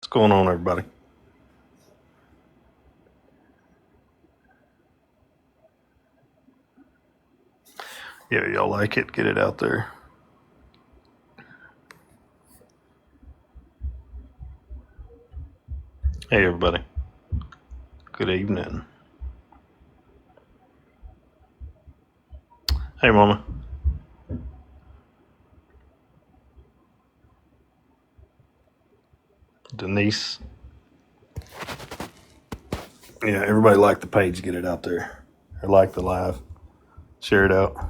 going on, everybody? Yeah, y'all like it? Get it out there. Hey, everybody. Good evening. Hey, Mama. Denise. Yeah, everybody like the page. Get it out there. Or like the live. Share it out.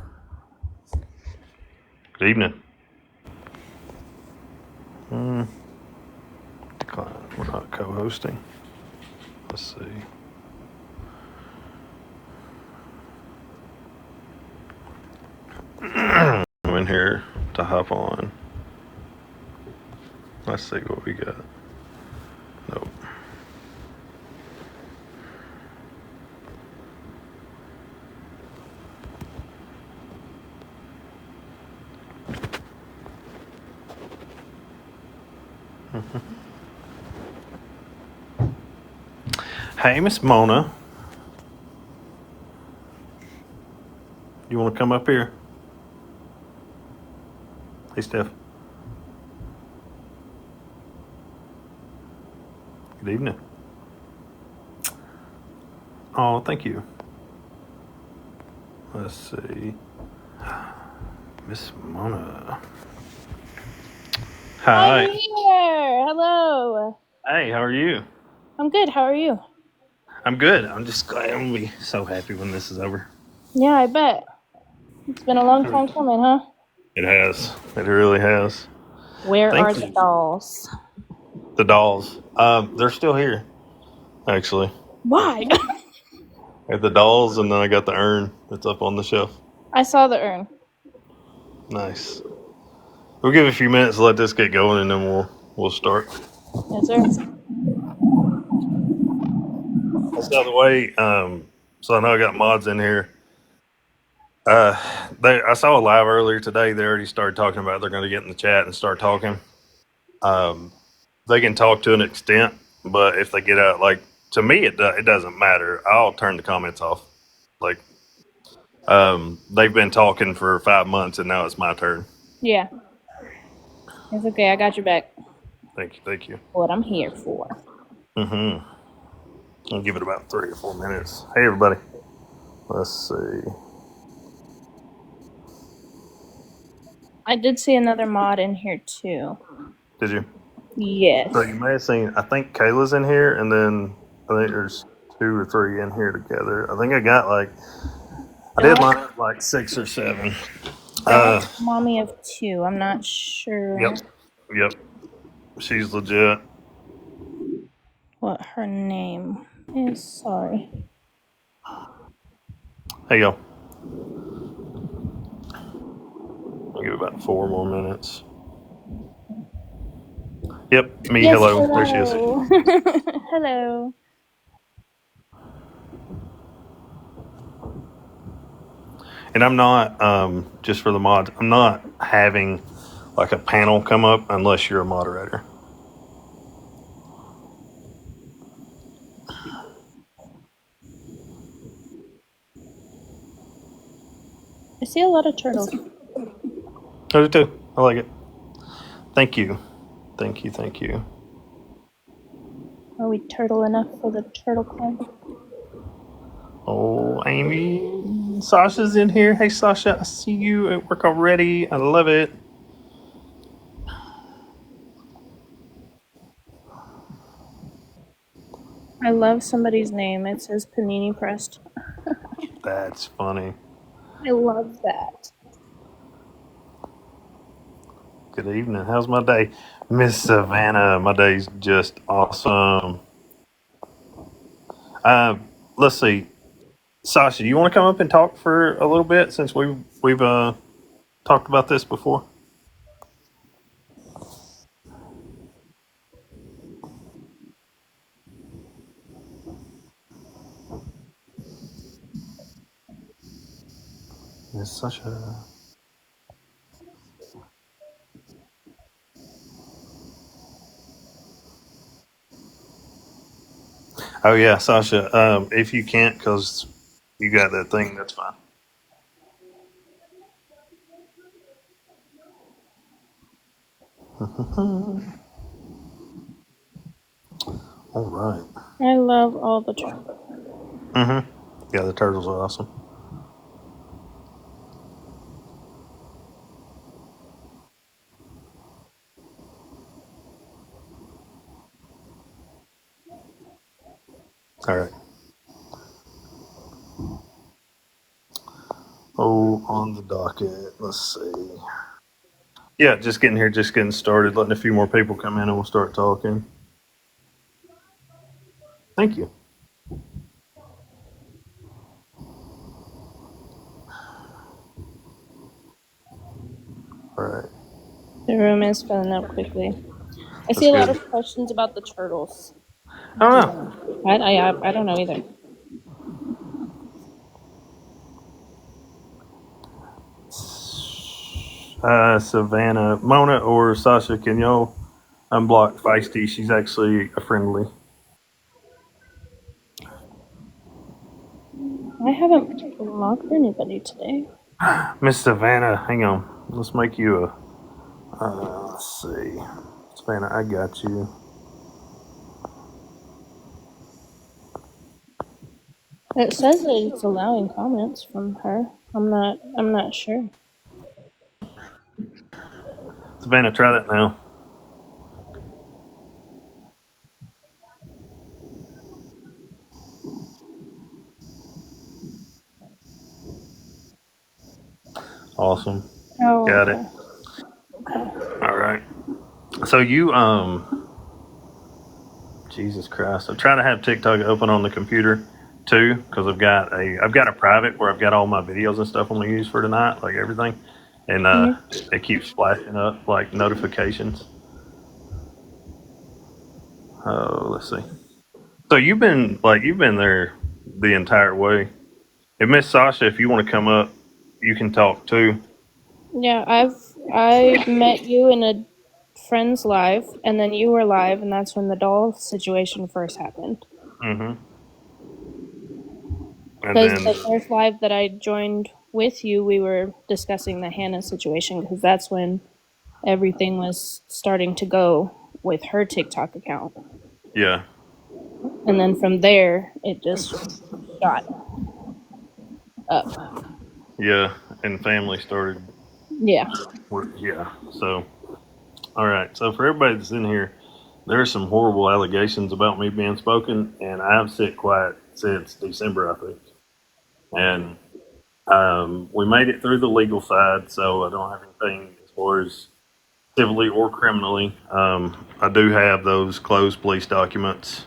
Good evening. Decline. We're not co-hosting. Let's see. I'm in here to hop on. Let's see what we got. Nope. Hey, Miss Mona. You want to come up here? Hey, Steph. Good evening. Oh, thank you. Let's see. Miss Mona. Hi. I'm here. Hello. Hey, how are you? I'm good. How are you? I'm good. I'm just glad. I'm gonna be so happy when this is over. Yeah, I bet. It's been a long time coming, huh? It has. It really has. Where are Thank the you. dolls? The dolls. They're still here, actually. Why? I have the dolls, and then I got the urn that's up on the shelf. I saw the urn. Nice. We'll give it a few minutes to let this get going, and then we'll start. Yes, sir. That's out of the way. So I know I got mods in here. I saw a live earlier today. They already started talking about they're going to get in the chat and start talking. Um, they can talk to an extent, but if they get out, like to me, it doesn't matter. I'll turn the comments off. Like, they've been talking for 5 months, and now it's my turn. Yeah. It's okay. I got your back. Thank you. What I'm here for. Mm-hmm. I'll give it about 3 or 4 minutes. Hey, everybody. Let's see. I did see another mod in here too. Did you? Yes. So you may have seen. I think Kayla's in here, and then I think there's 2 or 3 in here together. I think I got I did line up like 6 or 7. That's mommy of two. I'm not sure Yep. She's legit. what her name is. Sorry. Hey, yo. I'll give it about 4 more minutes. Yep, me. Yes. Hello. There she is. Hello. Hello. And I'm not, just for the mods, I'm not having like a panel come up unless you're a moderator. I see a lot of turtles. I do too. I like it. Thank you. Thank you. Thank you. Are we turtle enough for the turtle clan? Oh, Amy. Sasha's in here. Hey, Sasha. I see you at work already. I love it. I love somebody's name. It says Panini Pressed. That's funny. I love that. Good evening. How's my day? Miss Savannah, my day's just awesome. Let's see. Sasha, you want to come up and talk for a little bit since we've talked about this before? Miss Sasha. Oh yeah, Sasha. If you can't, because you got that thing, that's fine. All right. I love all the turtles. Mm-hmm. Yeah, the turtles are awesome. All right. Oh, on the docket. Let's see. Yeah, just getting here, just getting started, letting a few more people come in, and we'll start talking. Thank you. All right. The room is filling up quickly. I see That's a lot good. of questions about the turtles. I don't Do know. you? I don't know either. Savannah, Mona, or Sasha, can y'all unblock Feisty? She's actually a friendly. I haven't blocked anybody today. Miss Savannah, hang on. Let's make you a. Let's see. Savannah, I got you. It says that it's allowing comments from her. I'm not sure. Savannah, try that now. Awesome. Oh, Got it. okay. Okay. All right. So you Jesus Christ. I'm trying to have TikTok open on the computer too, because I've got a private where I've got all my videos and stuff I'm gonna use for tonight, like everything. And Hmm. it keeps flashing up like notifications. Oh, let's see. So you've been there the entire way. And Miss Sasha, if you want to come up, you can talk too. Yeah, I met you in a friends live, and then you were live, and that's when the doll situation first happened. Mm-hmm. And Because then the first live that I joined with you, we were discussing the Hannah situation because that's when everything was starting to go with her TikTok account. yeah, And then from there, it just shot up. yeah, and family started. Yeah. Yeah. So all right. So for everybody that's in here, there are some horrible allegations about me being spoken, and I've sit quiet since December, I think. And we made it through the legal side, so I don't have anything as far as civilly or criminally. I do have those closed police documents.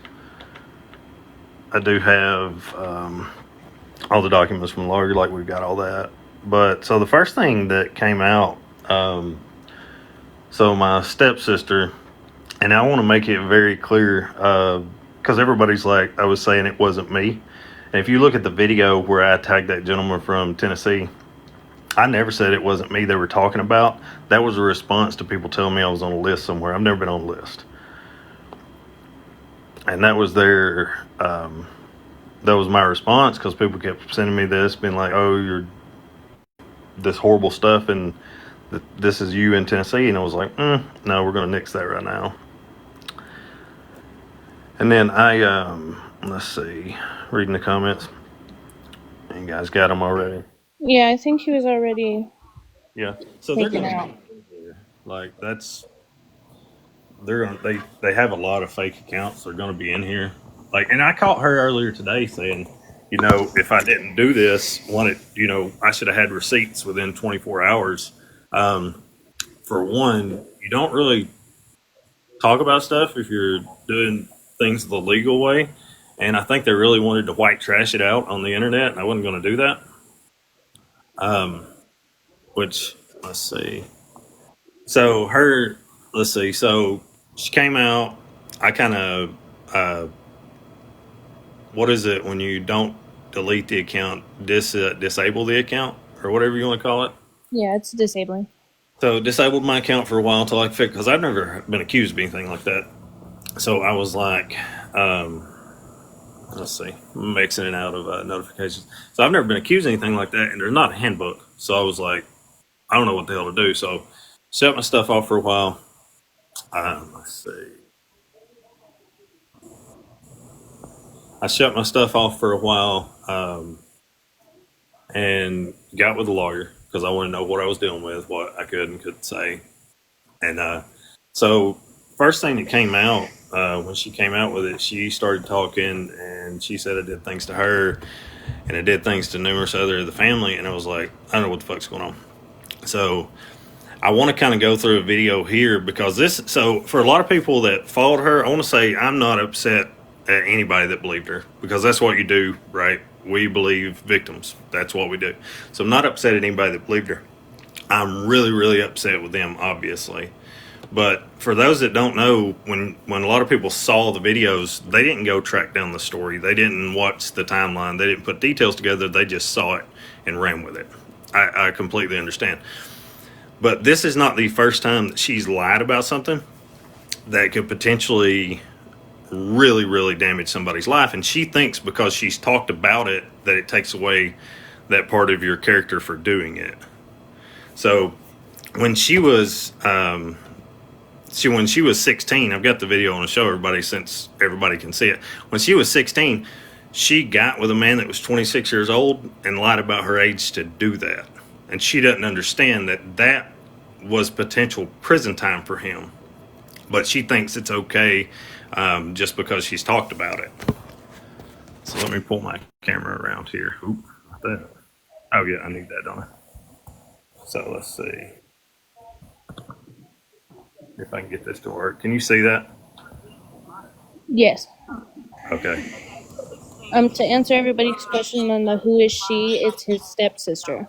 I do have all the documents from the lawyer, like we've got all that. But so the first thing that came out, um, so my stepsister, and I want to make it very clear because everybody's like, I was saying it wasn't me. And if you look at the video where I tagged that gentleman from Tennessee, I never said it wasn't me they were talking about. That was a response to people telling me I was on a list somewhere. I've never been on a list. And that was that was my response because people kept sending me this, being like, oh, you're this horrible stuff, and this is you in Tennessee. And I was like, no, we're going to nix that right now. And then let's see, reading the comments. You guys got them already. Yeah, I think he was already Yeah. So they're taken going to out. be here. Like that's they have a lot of fake accounts. They're going to be in here. Like, and I caught her earlier today saying, if I didn't do this, I should have had receipts within 24 hours. Um, for one, you don't really talk about stuff if you're doing things the legal way. And I think they really wanted to white trash it out on the internet, and I wasn't going to do that. Um, which let's see. So let's see. So she came out. I kind of, what is it when you don't delete the account, disable the account or whatever you want to call it? Yeah, it's disabling. So disabled my account for a while until I fix because I've never been accused of anything like that. So I was like, um, let's see, I'm mixing it out of notifications. So I've never been accused of anything like that, and there's not a handbook. So I was like, I don't know what the hell to do. So shut my stuff off for a while. Let's see. I shut my stuff off for a while and got with a lawyer because I wanted to know what I was dealing with, what I could and couldn't say. And so, first thing that came out when she came out with it, she started talking and she said I did things to her and I did things to numerous other of the family. And I was like, I don't know what the fuck's going on. So, I want to kind of go through a video here because so for a lot of people that followed her, I want to say I'm not upset at anybody that believed her because that's what you do, right? We believe victims. That's what we do. So I'm not upset at anybody that believed her. I'm really, really upset with them, obviously. But for those that don't know, when a lot of people saw the videos, they didn't go track down the story. They didn't watch the timeline. They didn't put details together. They just saw it and ran with it. I completely understand. But this is not the first time that she's lied about something that could potentially really, really damage somebody's life. And she thinks because she's talked about it that it takes away that part of your character for doing it. So when she was when she was 16, I've got the video on to show everybody since everybody can see it. When she was 16, she got with a man that was 26 years old and lied about her age to do that. And she doesn't understand that that was potential prison time for him. But she thinks it's okay just because she's talked about it. So let me pull my camera around here. Oop, that. Oh yeah, I need that, don't I? So let's see if I can get this to work. Can you see that? Yes. Okay. To answer everybody's question on the who is she, it's his stepsister.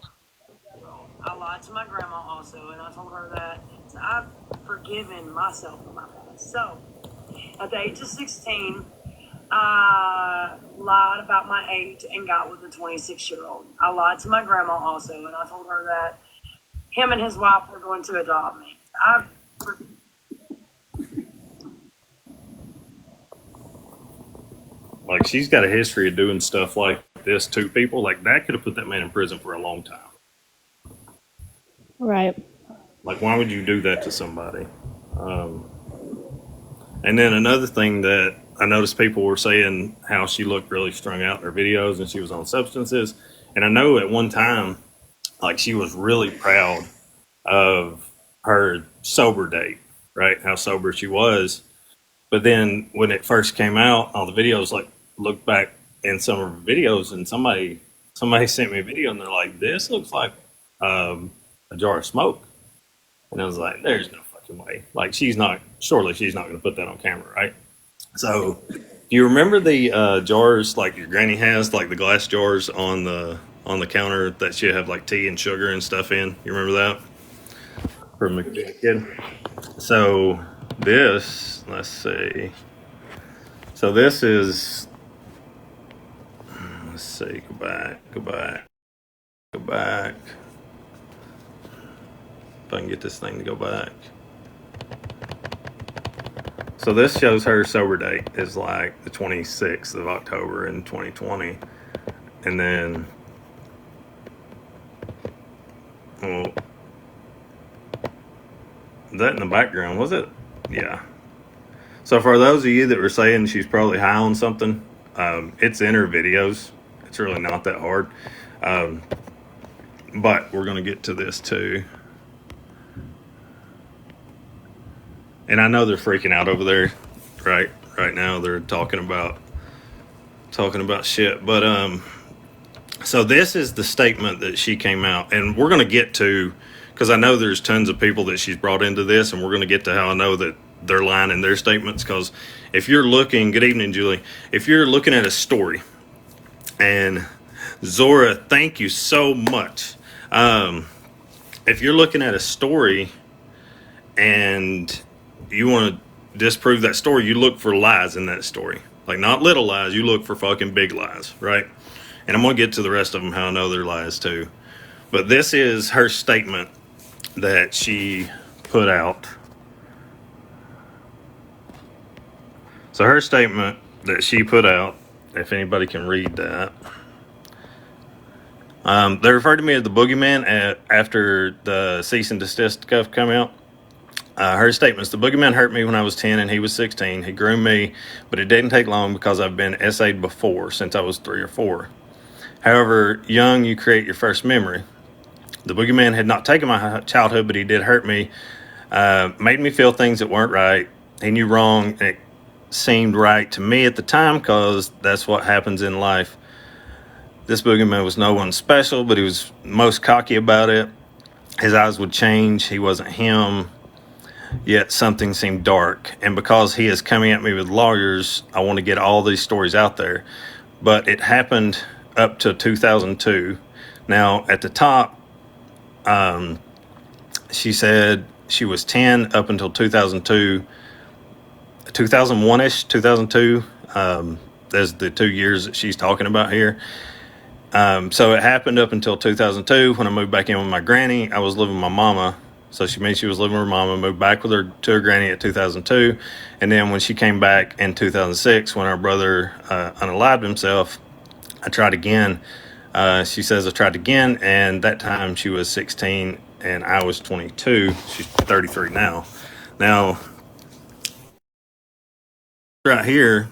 I lied to my grandma also, and I told her that I've forgiven myself for my past. So, at the age of 16, I lied about my age and got with a 26-year-old. I lied to my grandma also, and I told her that him and his wife were going to adopt me. Like, she's got a history of doing stuff like this to people. Like, that could have put that man in prison for a long time. Right. Like, why would you do that to somebody? And then another thing that I noticed people were saying how she looked really strung out in her videos and she was on substances. And I know at one time, like, she was really proud of her sober date, right? How sober she was. But then when it first came out, all the videos, like, looked back in some of her videos and somebody sent me a video and they're like, this looks like a jar of smoke. And I was like, there's no fucking way. Like, surely she's not going to put that on camera, right? So, do you remember the jars like your granny has, like the glass jars on the counter that she have like tea and sugar and stuff in? You remember that from a kid? So this, let's see. So this is, let's see. Go back. If I can get this thing to go back. So this shows her sober date is like the 26th of October in 2020. And then, well, that in the background, was it? Yeah. So for those of you that were saying she's probably high on something, it's in her videos. It's really not that hard. But we're going to get to this too. And I know they're freaking out over there, right now. They're talking about shit. But so this is the statement that she came out, and we're going to get to, because I know there's tons of people that she's brought into this, and we're going to get to how I know that they're lying in their statements. Because if you're looking, good evening, Julie. If you're looking at a story, and Zora, thank you so much. If you're looking at a story and you want to disprove that story, you look for lies in that story. Like, not little lies, you look for fucking big lies, right? And I'm going to get to the rest of them, how I know they're lies too. But this is her statement that she put out. So her statement that she put out if anybody can read that. They referred to me as the boogeyman after the cease and desist stuff come out. Her statements: the boogeyman hurt me when I was 10 and he was 16. He groomed me, but it didn't take long because I've been SA'd before since I was 3 or 4. However, young, you create your first memory. The boogeyman had not taken my childhood, but he did hurt me, made me feel things that weren't right. He knew wrong, and it seemed right to me at the time because that's what happens in life. This boogeyman was no one special, but he was most cocky about it. His eyes would change. He wasn't him. Yet something seemed dark. And because he is coming at me with lawyers, I want to get all these stories out there. But it happened up to 2002. Now, at the top, she said she was 10 up until 2002, 2001-ish, 2002. There's the 2 years that she's talking about here. So it happened up until 2002 when I moved back in with my granny. I was living with my mama. So she was living with her mama, moved back with her to her granny at 2002. And then when she came back in 2006, when our brother unalived himself, I tried again. She says I tried again, and that time she was 16 and I was 22. She's 33 now. Now, right here,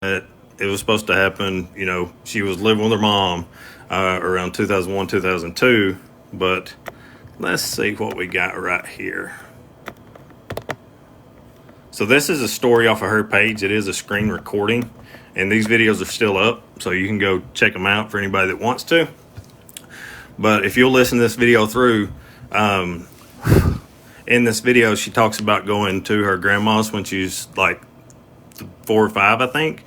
that it was supposed to happen, she was living with her mom around 2001, 2002, but let's see what we got right here. So this is a story off of her page. It is a screen recording, and these videos are still up, so you can go check them out for anybody that wants to. But if you'll listen to this video through, in this video, she talks about going to her grandma's when she's like 4 or 5, I think.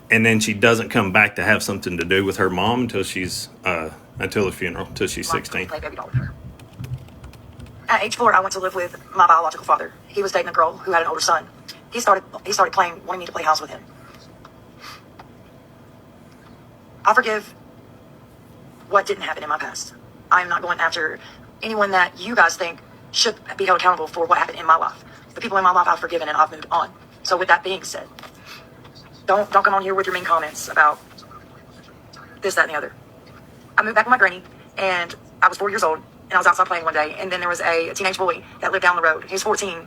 And then she doesn't come back to have something to do with her mom until until the funeral, until she's 16. Play baby doll with her. At age 4, I went to live with my biological father. He was dating a girl who had an older son. He started wanting me to play house with him. I forgive what didn't happen in my past. I am not going after anyone that you guys think should be held accountable for what happened in my life. The people in my life I've forgiven and I've moved on. So with that being said, don't come on here with your mean comments about this, that, and the other. I moved back with my granny, and I was 4 years old, and I was outside playing one day, and then there was a teenage boy that lived down the road. He was 14.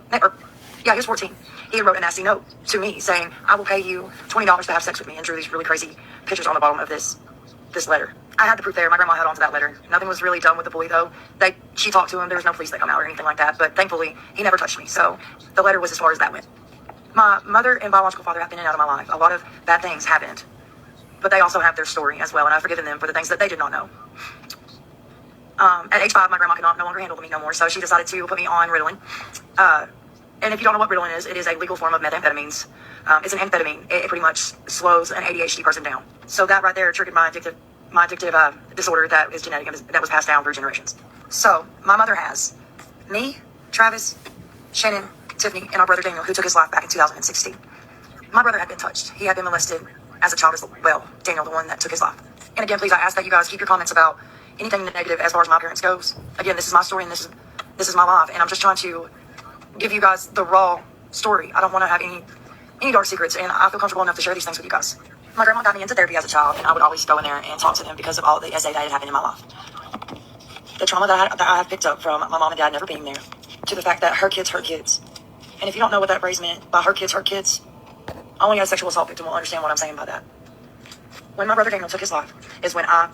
He was 14. He wrote a nasty note to me saying, I will pay you $20 to have sex with me, and drew these really crazy pictures on the bottom of this letter. I had the proof there. My grandma held onto that letter. Nothing was really done with the boy, though. She talked to him. There was no police that come out or anything like that, but thankfully, he never touched me, so the letter was as far as that went. My mother and biological father have been in and out of my life. A lot of bad things happened, but they also have their story as well, and I've forgiven them for the things that they did not know. At age 5, my grandma could no longer handle me no more, so she decided to put me on Ritalin. And if you don't know what Ritalin is, it is a legal form of methamphetamines. It's an amphetamine. It pretty much slows an ADHD person down. So that right there triggered my addictive disorder that is genetic and that was passed down through generations. So my mother has me, Travis, Shannon, Tiffany, and our brother Daniel, who took his life back in 2016. My brother had been touched. He had been molested as a child as well. Daniel, the one that took his life. And again, please, I ask that you guys keep your comments about anything negative as far as my parents goes. Again, this is my story and this is my life, and I'm just trying to give you guys the raw story. I don't want to have any dark secrets, and I feel comfortable enough to share these things with you guys. My grandma got me into therapy as a child, and I would always go in there and talk to them because of all the SA that had happened in my life. The trauma that I have picked up from my mom and dad never being there, to the fact that her kids hurt kids. And if you don't know what that phrase meant by her kids hurt kids, only a sexual assault victim will understand what I'm saying by that. When my brother Daniel took his life is when I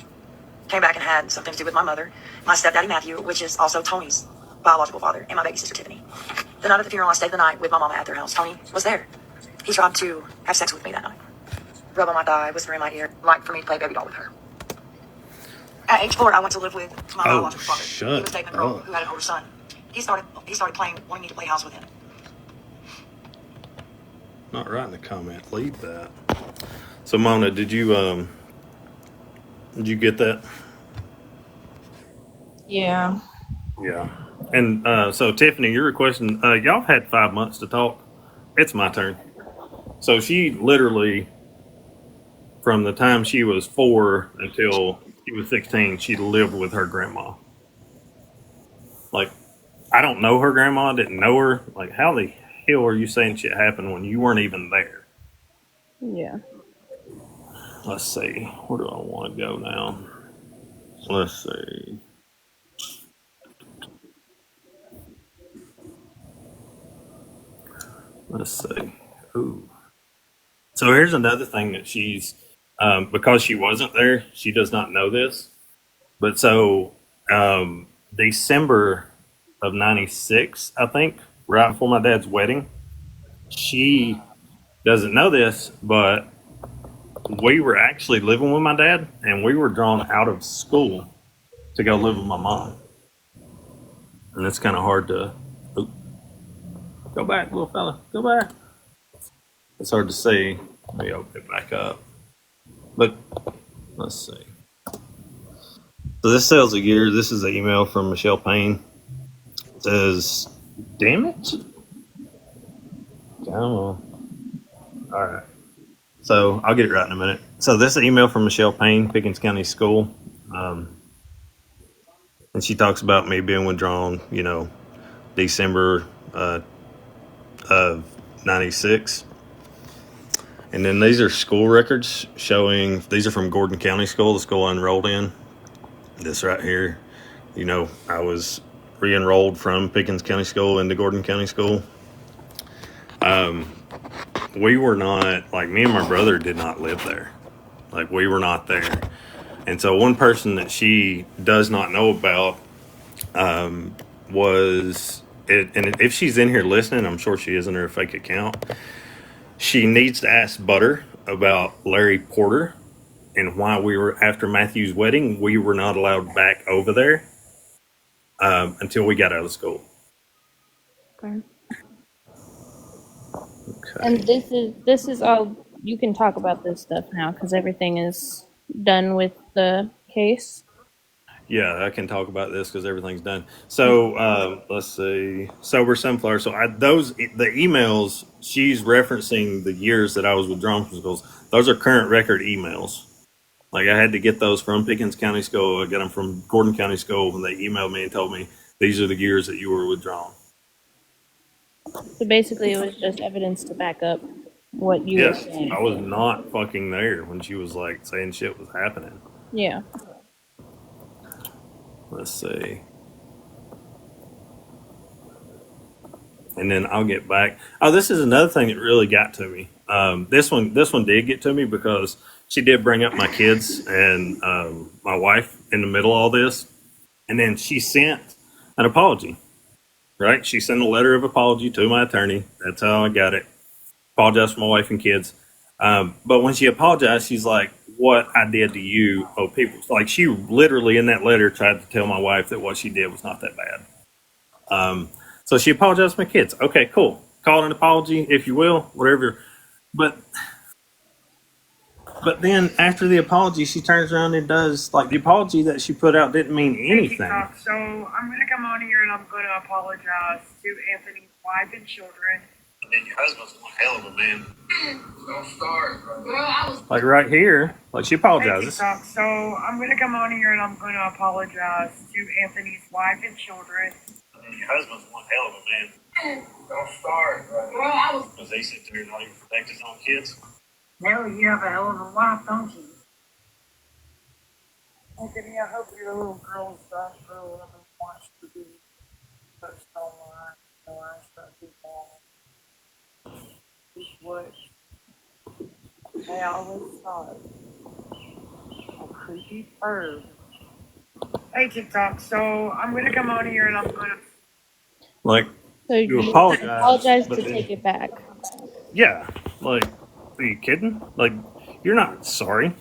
came back and had something to do with my mother, my stepdaddy Matthew, which is also Tony's biological father, and my baby sister Tiffany. The night of the funeral, I stayed the night with my mama at their house. Tony was there. He tried to have sex with me that night. Rub on my thigh, whisper in my ear, like for me to play baby doll with her. At age 4, I went to live with my biological father. He was dating a girl who had an older son. He started wanting me to play house with him. Not writing a comment. Leave that. So, Mona, did you get that? Yeah. Yeah. And so, Tiffany, you're requesting. Y'all have had 5 months to talk. It's my turn. So she literally, from the time she was 4 until she was 16, she lived with her grandma. Like, I don't know her grandma. Didn't know her. Like, how the hell are you saying shit happened when you weren't even there? Yeah. Let's see. Where do I want to go now? Let's see. Let's see. Ooh. So here's another thing that she's, because she wasn't there, she does not know this. But so, December of '96, I think, right before my dad's wedding, she doesn't know this, but we were actually living with my dad, and we were drawn out of school to go live with my mom. And it's kind of hard to oop, go back, little fella, go back. It's hard to see. Maybe I'll get back up. But let's see. So this tells a year. This is an email from Michelle Payne. It says, "Damn it! Come on. All right. So I'll get it right in a minute. So this is an email from Michelle Payne, Pickens County School, and she talks about me being withdrawn. December of '96." And then these are school records showing, these are from Gordon County School, the school I enrolled in. This right here, I was re-enrolled from Pickens County School into Gordon County School. We were not, like, me and my brother did not live there. Like, we were not there. And so one person that she does not know about was, and if she's in here listening, I'm sure she is in her fake account. She needs to ask Butter about Larry Porter and why we were, after Matthew's wedding, we were not allowed back over there until we got out of school. Okay. Okay. And this is all you can talk about this stuff now because everything is done with the case. Yeah, I can talk about this because everything's done. So let's see. Sober Sunflower. So the emails, she's referencing the years that I was withdrawn from schools. Those are current record emails. Like, I had to get those from Pickens County School. I got them from Gordon County School when they emailed me and told me these are the years that you were withdrawn. So basically, it was just evidence to back up what you were Yes, saying. I was not fucking there when she was like saying shit was happening. Yeah. Let's see. And then I'll get back. Oh, this is another thing that really got to me. This one did get to me because she did bring up my kids and my wife in the middle of all this. And then she sent an apology, right? She sent a letter of apology to my attorney. That's how I got it. Apologize for my wife and kids. But when she apologized, she's like, "What I did to you, oh people." Like, she literally in that letter tried to tell my wife that what she did was not that bad. So she apologized to my kids. Okay, cool. Call it an apology, if you will, whatever. But then after the apology, she turns around and does, like, the apology that she put out didn't mean anything. So I'm going to come on here and I'm going to apologize to Anthony's wife and children. And then your husband's one hell of a man. Don't start, bro. Like, right here, like, she apologizes. So I'm going to come on here and I'm going to apologize to Anthony's wife and children. And then your husband's one hell of a man. Don't start, bro. Because they sit there and not even protect his own kids. Hell, you have a hell of a wife, don't you? Anthony, I hope your little girls don't grow up and want to be touched online. No, I start to fall. Just what I always thought. A creepy perv. Hey, TikTok. So I'm going to come on here and I'm going to. Like, So you you apologize, to take it back. yeah, like, are you kidding? Like, you're not sorry.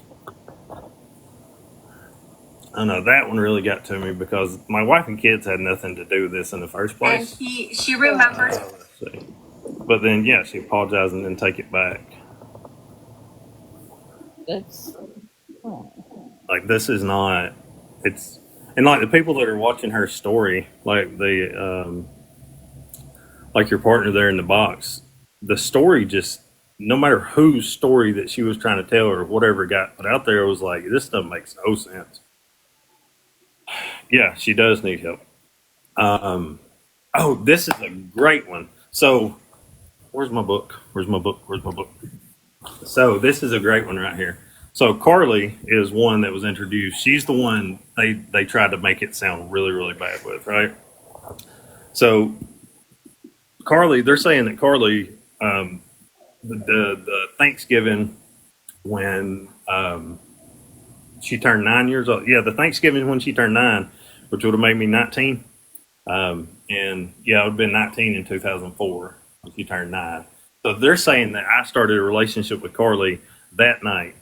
I know that one really got to me because my wife and kids had nothing to do with this in the first place. And she remembers. Let's see. But then, yeah, she apologized and then take it back. That's Like, this is not. It's, and like the people that are watching her story, like like your partner there in the box, the story just, no matter whose story that she was trying to tell or whatever got put out there, it was like, this stuff makes no sense. Yeah, she does need help. Oh, this is a great one. So, where's my book? Where's my book? Where's my book? So, this is a great one right here. So Carly is one that was introduced. She's the one they tried to make it sound really really bad with, right? So Carly, they're saying that Carly, the Thanksgiving when she turned 9 years old. Yeah, the Thanksgiving when she turned 9, which would have made me 19. And yeah, I would have been 19 in 2004 when she turned 9. So they're saying that I started a relationship with Carly that night.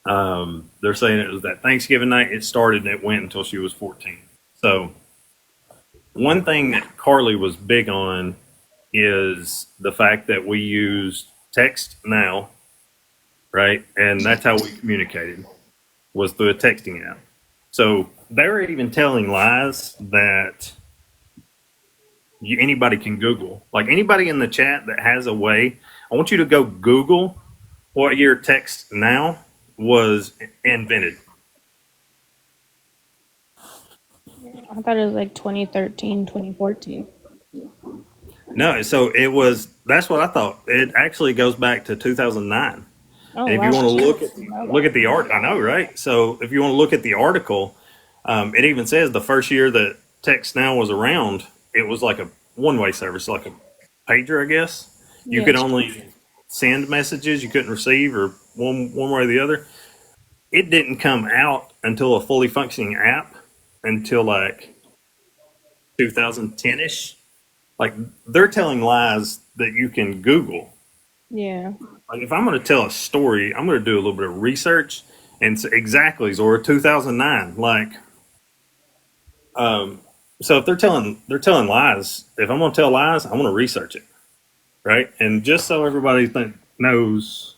They're saying it was that Thanksgiving night it started and it went until she was 14. So one thing that Carly was big on is the fact that we used text now, right? And that's how we communicated was through a texting app. So they were even telling lies that anybody can Google. Like anybody in the chat that has a way, I want you to go Google what year text now was invented. I thought it was like 2013, 2014. No, so it was. That's what I thought. It actually goes back to 2009. Oh, And if wow. you want to look at the art, I know, right? So if you want to look at the article, it even says the first year that text now was around, it was like a one-way service, like a pager, I guess. You could only send messages, you couldn't receive, or one way or the other. It didn't come out until a fully functioning app until like 2010ish. Like they're telling lies that you can Google. Yeah. Like if I'm going to tell a story, I'm going to do a little bit of research and exactly, or 2009. Like, so if they're telling lies, if I'm going to tell lies, I'm going to research it, right? And just so everybody knows,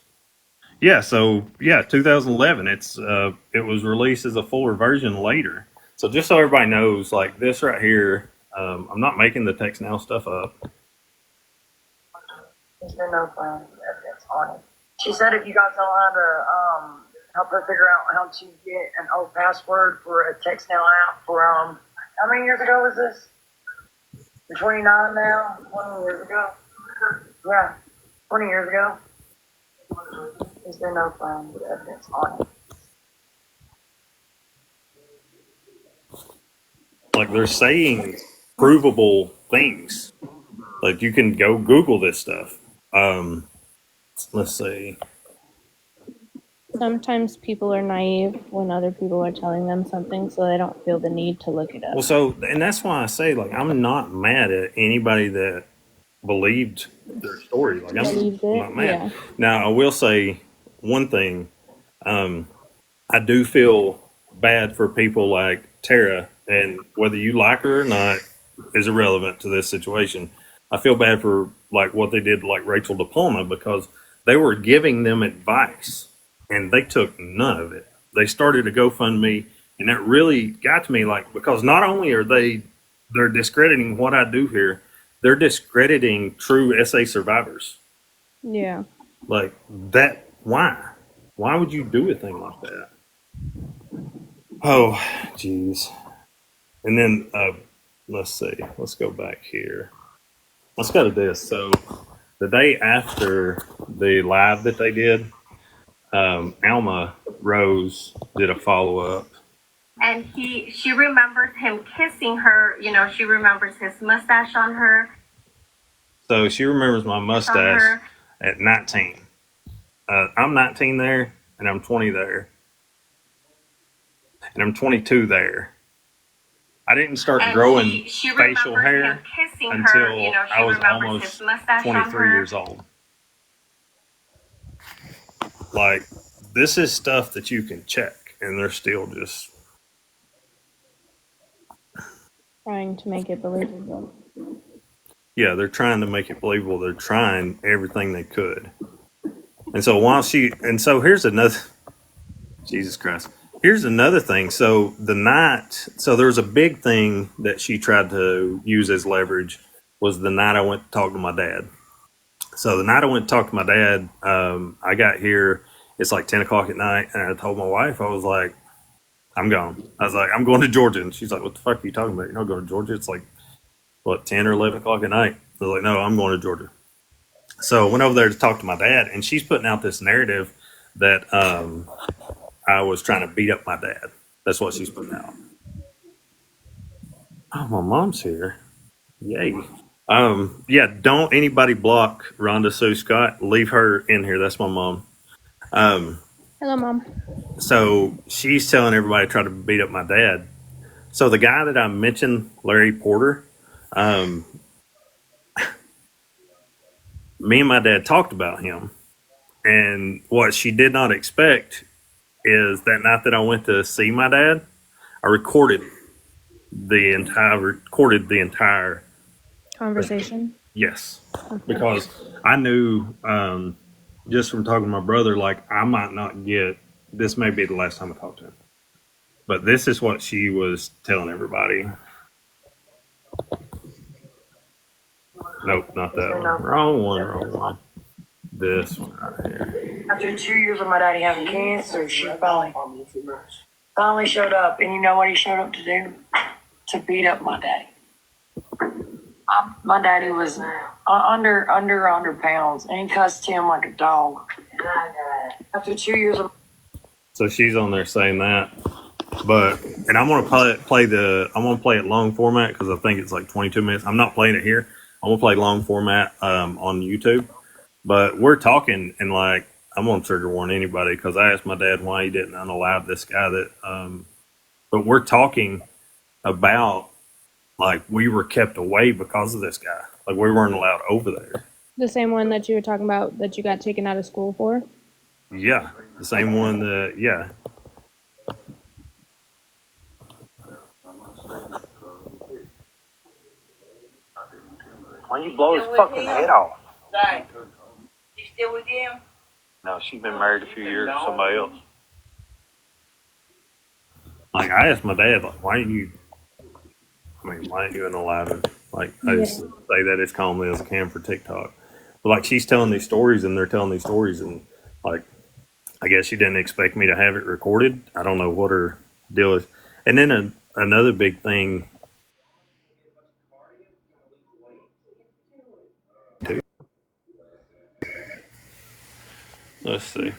yeah. So yeah, 2011. It was released as a fuller version later. So just so everybody knows, like this right here, I'm not making the text now stuff up. There's been no plan evidence on it. She said if you guys don't know how to help her figure out how to get an old password for a text now app for how many years ago was this? You're 29 now? 20 years ago? Yeah, 20 years ago. There's been no plan evidence on it. Like they're saying provable things. Like you can go Google this stuff. Let's see. Sometimes people are naive when other people are telling them something, so they don't feel the need to look it up. Well, so and that's why I say like I'm not mad at anybody that believed their story. Like I'm not mad. Yeah. Now I will say one thing. I do feel bad for people like Tara, and whether you like her or not is irrelevant to this situation. I feel bad for like what they did to like Rachel Diploma because they were giving them advice and they took none of it. They started a GoFundMe and that really got to me like because not only are they're discrediting what I do here, they're discrediting true SA survivors. Yeah. Like that why? Why would you do a thing like that? Oh, jeez. And then let's see. Let's go back here. Let's go to this. So the day after the live that they did, Alma Rose did a follow up. And she remembers him kissing her. You know, she remembers his mustache on her. So she remembers my mustache at 19. I'm 19 there, and I'm 20 there, and I'm 22 there. I didn't start growing facial hair until I was almost 23 years old. Like, this is stuff that you can check, and they're still just trying to make it believable. Yeah, they're trying to make it believable. They're trying everything they could. And so here's another, Jesus Christ. Here's another thing. So there was a big thing that she tried to use as leverage was the night I went to talk to my dad. So the night I went to talk to my dad, I got here, it's like 10 o'clock at night, and I told my wife, I was like, I'm gone. I was like, I'm going to Georgia. And she's like, what the fuck are you talking about? You're not going to Georgia? It's like, 10 or 11 o'clock at night? I was like, no, I'm going to Georgia. So I went over there to talk to my dad, and she's putting out this narrative that I was trying to beat up my dad. That's what she's putting out. Oh, my mom's here. Yay. Yeah, don't anybody block Rhonda Sue Scott. Leave her in here. That's my mom. Hello, Mom. So she's telling everybody to try to beat up my dad. So the guy that I mentioned, Larry Porter, um, me and my dad talked about him. And what she did not expect is that night that I went to see my dad, I recorded the entire Conversation. yes, Okay. because I knew just from talking to my brother, like I might not get this. May be the last time I talk to him, but this is what she was telling everybody. Nope, not that one. Wrong one. Wrong one. This one right here. After 2 years of my daddy having cancer, she finally showed up. And you know what he showed up to do? To beat up my daddy. My daddy was under 100 pounds, and he cussed him like a dog. After 2 years of So she's on there saying that, and I'm gonna I'm gonna play it long format because I think it's like 22 minutes. I'm not playing it here. I'm gonna play long format on YouTube. But we're talking, and like I'm gonna trigger warn anybody because I asked my dad why he didn't unallow this guy that. But we're talking about like we were kept away because of this guy. Like we weren't allowed over there. The same one that you were talking about that you got taken out of school for? Yeah, the same one that yeah. Why don't you blow his fucking head off? Right. You still with him? No, she's been married a few years to somebody else. Like I asked my dad, like, why didn't you allow him? Like I just say that as calmly as I can for TikTok. But like she's telling these stories and they're telling these stories and like I guess she didn't expect me to have it recorded. I don't know what her deal is. And then another big thing too. Let's see.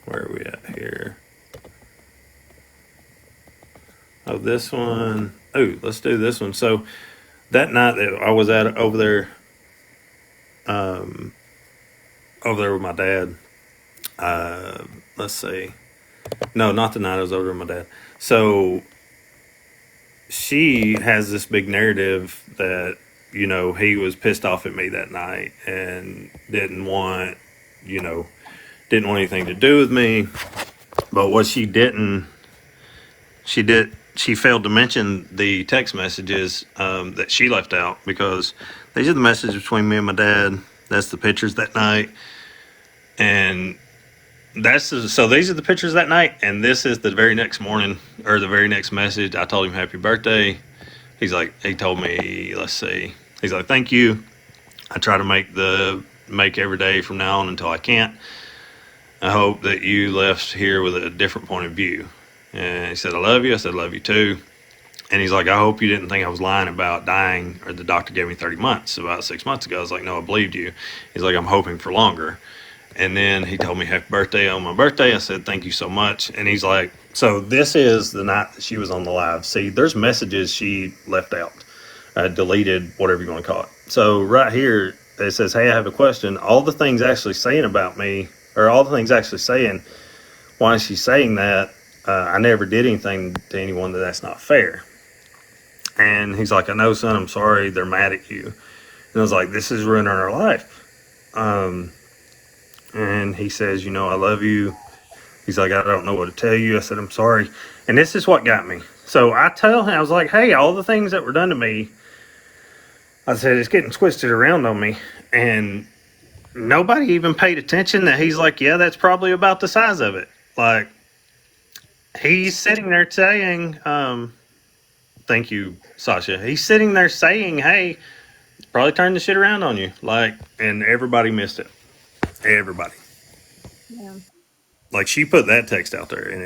Where are we at here? Oh, this one. Oh, let's do this one. So that night that I was over there with my dad. Let's see. No, not the night I was over with my dad. So she has this big narrative that he was pissed off at me that night and you know didn't want anything to do with me. But what she failed to mention the text messages that she left out because these are the messages between me and my dad. That's the pictures that night, and so these are the pictures that night, and this is the very next morning or the very next message. I told him happy birthday. He told me, let's see. He's like, thank you. I try to make every day from now on until I can't. I hope that you left here with a different point of view. And he said, I love you. I said, I love you too. And he's like, I hope you didn't think I was lying about dying or the doctor gave me 30 months about 6 months ago. I was like, no, I believed you. He's like, I'm hoping for longer. And then he told me happy birthday on my birthday. I said, thank you so much. And he's like, so this is the night that she was on the live. See, there's messages she left out, deleted, whatever you want to call it. So right here, it says, hey, I have a question. All the things actually saying about me, or all the things actually saying, why is she saying that? I never did anything to anyone that's not fair. And he's like, I know, son, I'm sorry. They're mad at you. And I was like, this is ruining our life. And he says, I love you. He's like, I don't know what to tell you. I said, I'm sorry. And this is what got me. So I tell him, I was like, hey, all the things that were done to me, I said, it's getting twisted around on me. And nobody even paid attention that he's like, yeah, that's probably about the size of it. Like, he's sitting there saying, thank you, Sasha. He's sitting there saying, hey, probably turned the shit around on you. Like, and everybody missed it. Everybody. Yeah. Like, she put that text out there, and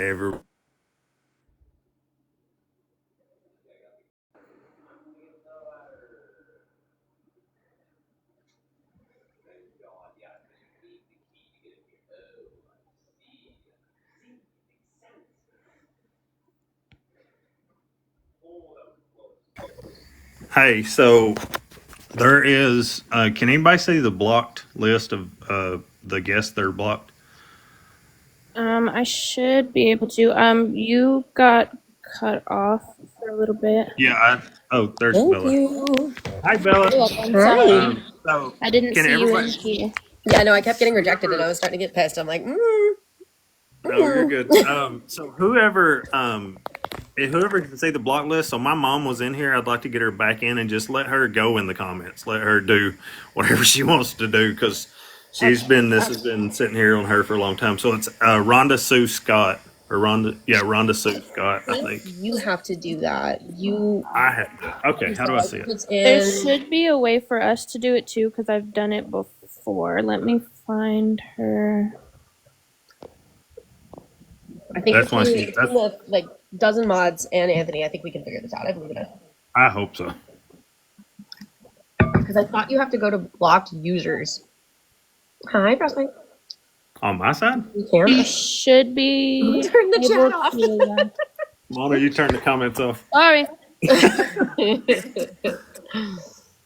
Hey, so there is. Can anybody see the blocked list of the guests that are blocked? I should be able to. You got cut off for a little bit. Yeah. Oh, there's Thank Bella. you. Hi, Bella. You're welcome. Sorry, Hi. So I didn't can see you in everybody? here. Yeah, no, I kept getting rejected and I Whoever, was starting to get pissed. I'm like, no, you're mm. good. So whoever can see the block list. So my mom was in here. I'd like to get her back in and just let her go in the comments. Let her do whatever she wants to do because this has been sitting here on her for a long time. So it's Rhonda Sue Scott or Rhonda Sue Scott. I think You have to do that. You I have to. Okay, how do I see it? it's There in. should be a way for us to do it too, because I've done it before. Let me find her. I think That's why between, she. between the like dozen mods and Anthony, I think we can figure this out. I believe in it. I hope so. Because I thought you have to go to blocked users. Hi, Prospect. On my side, You You can. should be Turn the able chat off. to. Mona, you turn the comments off. Sorry.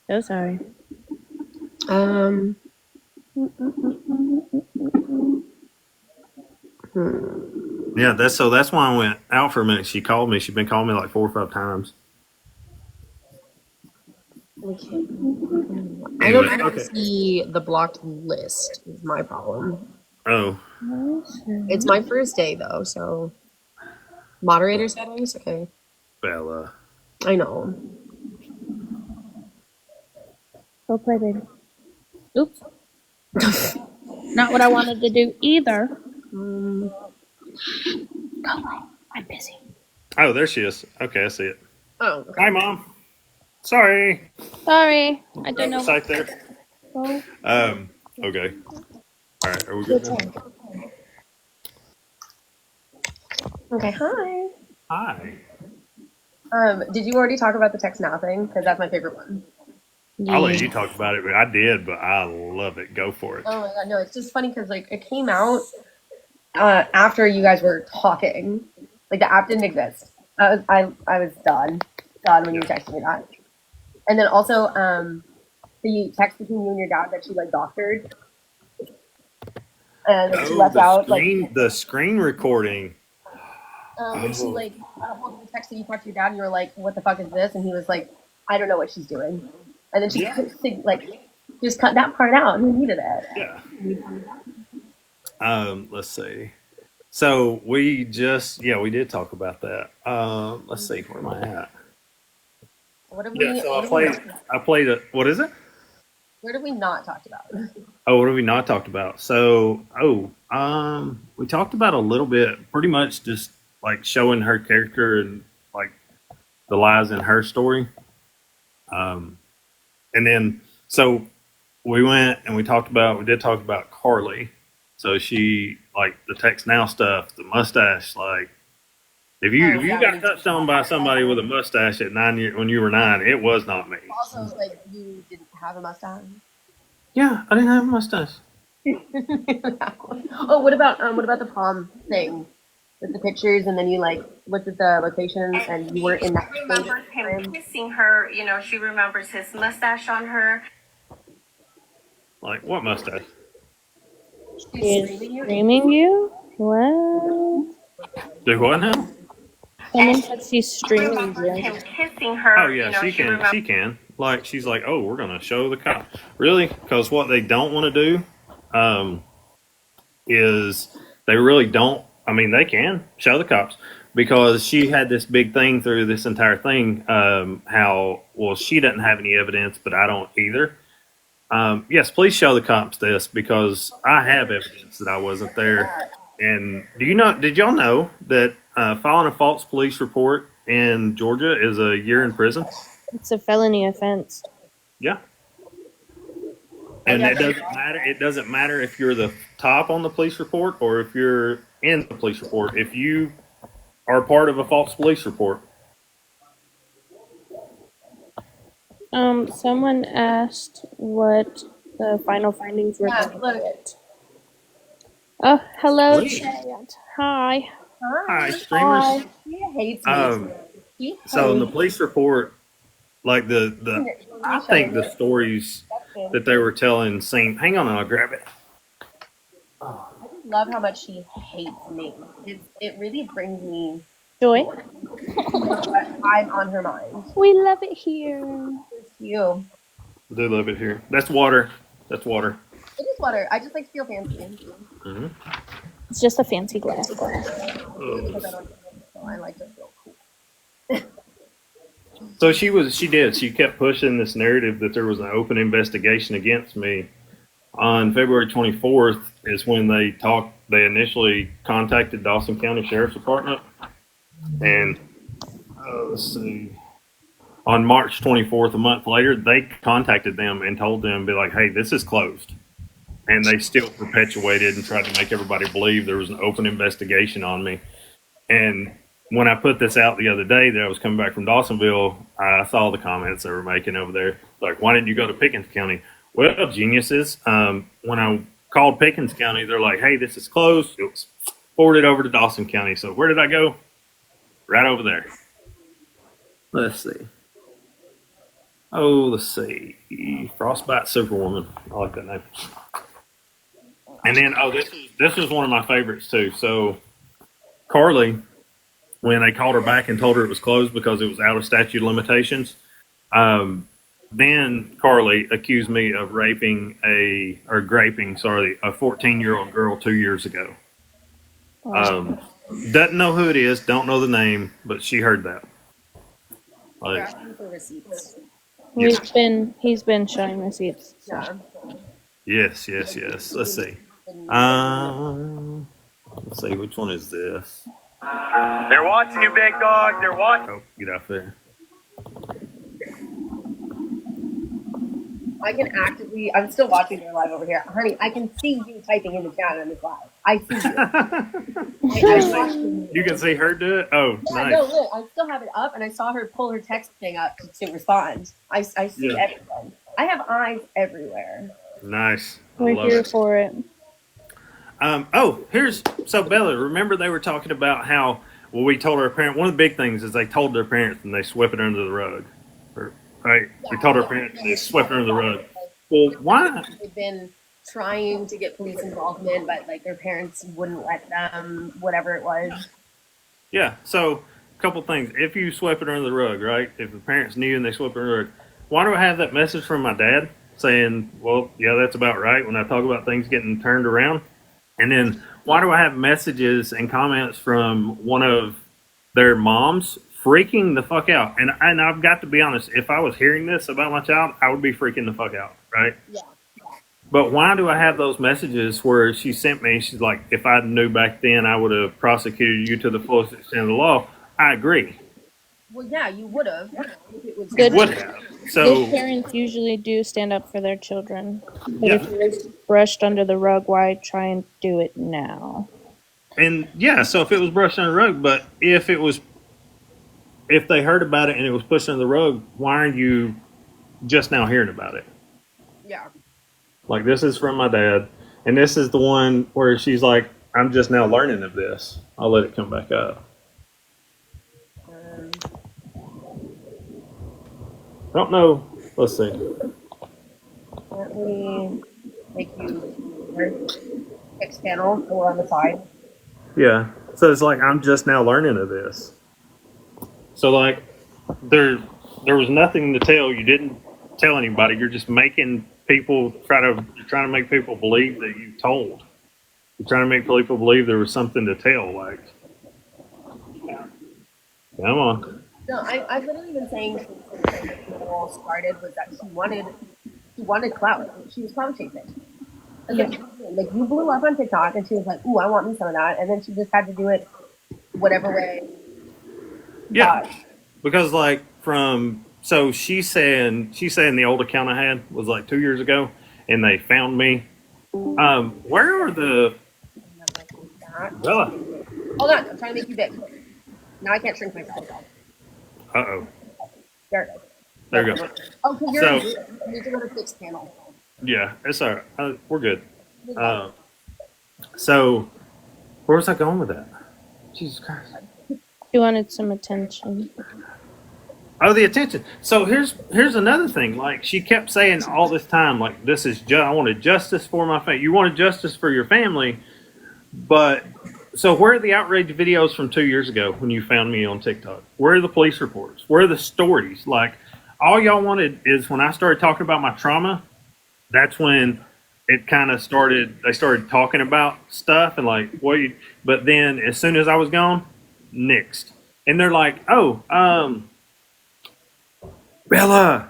So sorry. um. Yeah, that's why I went out for a minute. She called me. She's been calling me like 4 or 5 times. Okay. I Anyway, don't okay. see the blocked list. Is my problem. Oh, It's my first day though, so moderator settings. Okay, Bella. I know. Go play, baby. Oops. Not what I wanted to do either. Go play. I'm busy. Oh, there she is. Okay, I see it. Oh, okay. Hi, Mom. Sorry. Sorry. I don't know. It's right there. Go. Okay. All right. Are we good now? Okay, hi. Hi. Did you already talk about the text now thing? Because that's my favorite one. I'll let you talk about it, but I did, but I love it. Go for it. Oh my god, no, it's just funny because like it came out after you guys were talking. Like the app didn't exist. I was done when you texted me that. And then also the text between you and your dad that she like doctored and she left out the screen recording. when she like got a hold of the text that you talked to your dad and you were like, "What the fuck is this?" And he was like, "I don't know what she's doing." And then she just cut that part out. Who needed it? Yeah. Let's see. So we did talk about that. Let's see, where am I at? What have we? So I played it. What is it? Where did we not talk about? Oh, what have we not talked about? So, we talked about a little bit, pretty much just like showing her character and like the lies in her story. And then so we went and we did talk about Carly. So she like the text now stuff, the mustache, like if you got touched on by somebody with a mustache at 9 years when you were 9, it was not me. Also, like you didn't have a mustache. Yeah, I didn't have a mustache. Oh, what about the prom thing with the pictures and then you like looked at the location and you weren't in that. She remembers him kissing her. You know, she remembers his mustache on her. Like what mustache? She's streaming you? What? Do what now? Someone said she's She streaming remembers you. him kissing her. Oh yeah, she can. She can. Like she's like, oh, we're gonna show the cop. Really? Because what they don't want to do, is they really don't. I mean, they can show the cops because she had this big thing through this entire thing. How she doesn't have any evidence, but I don't either. Yes, please show the cops this because I have evidence that I wasn't there. And did y'all know that filing a false police report in Georgia is a year in prison? It's a felony offense. Yeah. And it doesn't matter. It doesn't matter if you're the top on the police report or if you're in the police report. If you are part of a false police report. Someone asked what the final findings were. Oh, hello, Please. chat. Hi. Hi, streamers. He hates me. So in the police report, Like I think the stories that they were telling seem. Hang on, I'll grab it. I just love how much she hates me. It really brings me Joy, but I'm on her mind. we love it here. Here's to you. I do love it here. That's water. That's water. It is water. I just like to feel fancy. Hmm. It's just a fancy glass. Because I don't so I like to feel cool. So she did. She kept pushing this narrative that there was an open investigation against me. On February 24th is when they initially contacted Dawson County Sheriff's Department. And let's see. On March 24th, a month later, they contacted them and told them, be like, hey, this is closed. And they still perpetuated and tried to make everybody believe there was an open investigation on me. And when I put this out the other day that I was coming back from Dawsonville, I saw the comments they were making over there. Like, why didn't you go to Pickens County? Well, geniuses. When I called Pickens County, they're like, hey, this is closed. It was forwarded over to Dawson County. So where did I go? Right over there. Let's see. Oh, let's see. Frostbite Superwoman. I like that name. And then, this is one of my favorites too. So Carly, when they called her back and told her it was closed because it was out of statute of limitations, then Carly accused me of graping a 14-year-old girl 2 years ago. Doesn't know who it is, don't know the name, but she heard that. They're Like, asking for receipts. He's been showing receipts. Yeah. yes. Let's see. Let's see, which one is this? They're watching you, big dog. They're watching. Oh, get off there. I can actively. I'm still watching their live over here, honey. I can see you typing in the chat on this live. I see you. I'm watching You can see her do it? Oh, Yeah, nice. no, look, I still have it up, and I saw her pull her text thing up to respond. I see Yeah. everything. I have eyes everywhere. Nice. I We're love here it. for it. So Bella, remember they were talking about how, well, we told our parent, one of the big things is they told their parents and they swept it under the rug. Right? We told our parents and they swept it under the rug. Well, why? They've been trying to get police involvement, but like their parents wouldn't let them, whatever it was. Yeah, so a couple things. If you swept it under the rug, right? If the parents knew and they swept it under the rug, why do I have that message from my dad saying, well, yeah, that's about right when I talk about things getting turned around? And then why do I have messages and comments from one of their moms freaking the fuck out? And I've got to be honest, if I was hearing this about my child, I would be freaking the fuck out, right? Yeah. But why do I have those messages where she sent me, she's like, if I knew back then, I would have prosecuted you to the fullest extent of the law. I agree. Well, yeah, you would have. If it was Good. Would have. Good So, parents usually do stand up for their children. But Yeah. if it was brushed under the rug, why try and do it now? and yeah, so if it was brushed under the rug, but if they heard about it and it was pushed under the rug, why are you just now hearing about it? Yeah. Like, this is from my dad, and this is the one where she's like, I'm just now learning of this. I'll let it come back up. I don't know. Let's see. Can't we make you text panel or on the side? Yeah. So it's like, I'm just now learning of this. So, like, there was nothing to tell. You didn't tell anybody. You're just making people you're trying to make people believe that you told. You're trying to make people believe there was something to tell. Like, come on. No, I've literally been saying since the all started was that she wanted clout. She was clout chasing. Like you blew up on TikTok, and she was like, "Ooh, I want me some of that," and then she just had to do it whatever way. Yeah, because like she's saying the old account I had was like 2 years ago, and they found me. Where are the Bella? Hold on, I'm trying to make you big. Now I can't shrink myself. Uh-oh. There it is. There you go. Oh, because you need to go to fixed panel. Yeah, it's all right. We're good. So, where was I going with that? Jesus Christ. You wanted some attention. Oh, the attention. So here's another thing. Like she kept saying all this time, like this is I wanted justice for my family. You wanted justice for your family, but so where are the outrage videos from 2 years ago when you found me on TikTok? Where are the police reports? Where are the stories? Like all y'all wanted is when I started talking about my trauma. That's when it kind of started. They started talking about stuff and like what. But then as soon as I was gone, nixed. And they're like, oh, Bella,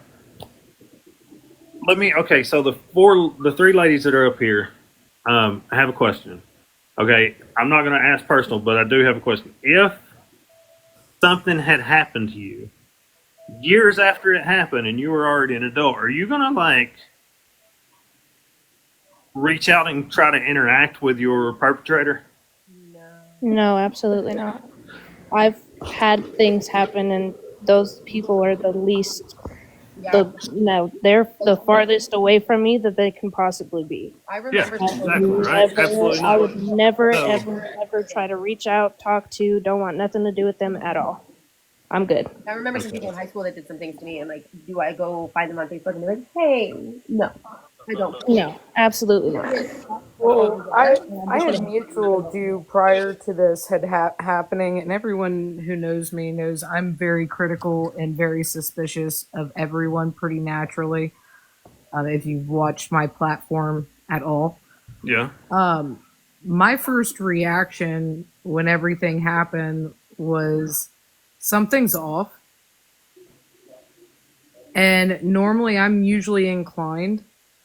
okay, so the three ladies that are up here, I have a question. Okay, I'm not going to ask personal, but I do have a question. If something had happened to you years after it happened and you were already an adult, are you going to like reach out and try to interact with your perpetrator? No, absolutely not. I've had things happen, and those people are the least. They're the farthest away from me that they can possibly be. I remember. Yeah, exactly, right? Absolutely I not. would never, So- ever try to reach out, talk to. Don't want nothing to do with them at all. I'm good. I remember some people in high school that did some things to me, and like, do I go find them on Facebook and be like, "Hey, no, I don't." No, absolutely not. Well, I had mutual due prior to this had happening, and everyone who knows me knows I'm very critical and very suspicious of everyone pretty naturally. If you've watched my platform at all, Yeah. my first reaction when everything happened was something's off. And normally I'm usually inclined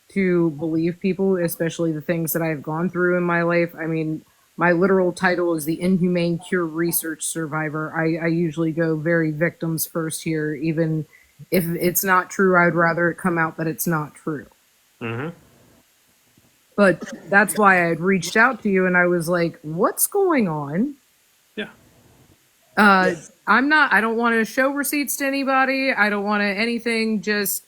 to believe people, especially the things that I've gone through in my life. I mean, my literal title is the Inhumane Cure Research Survivor. I usually go very victims first here, even if it's not true. I'd rather it come out that it's not true. Mm-hmm. But that's why I had reached out to you and I was like, what's going on? Yeah. I don't want to show receipts to anybody. I don't want to anything. Just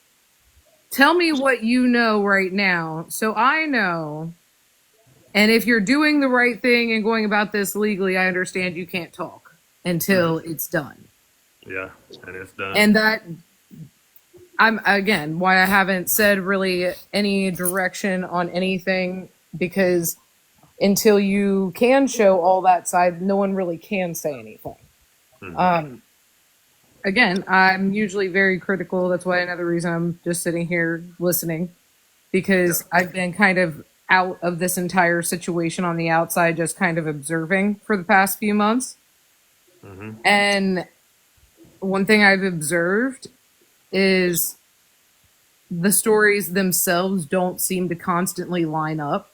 tell me what you know right now so I know. And if you're doing the right thing and going about this legally, I understand you can't talk until it's done. Yeah, and it's done. And that, I'm again, why I haven't said really any direction on anything, because until you can show all that side, no one really can say anything. Mm-hmm. Again, I'm usually very critical. That's why another reason I'm just sitting here listening, because I've been kind of out of this entire situation on the outside, just kind of observing for the past few months. Mm-hmm. And one thing I've observed is the stories themselves don't seem to constantly line up.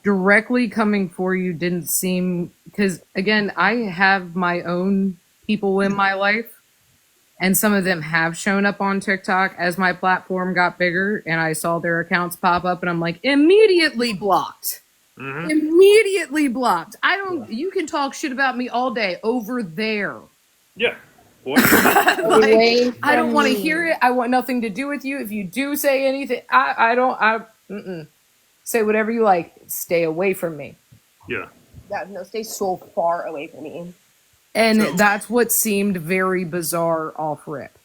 Directly coming for you didn't seem, because again, I have my own people in my life, and some of them have shown up on TikTok as my platform got bigger and I saw their accounts pop up and I'm like, immediately blocked. Mm-hmm. Immediately blocked. You can talk shit about me all day over there. Yeah. Like, I don't want to hear it. I want nothing to do with you. If you do say anything, say whatever you like. Stay away from me. Yeah. Yeah, no, stay so far away from me. And that's what seemed very bizarre off rip.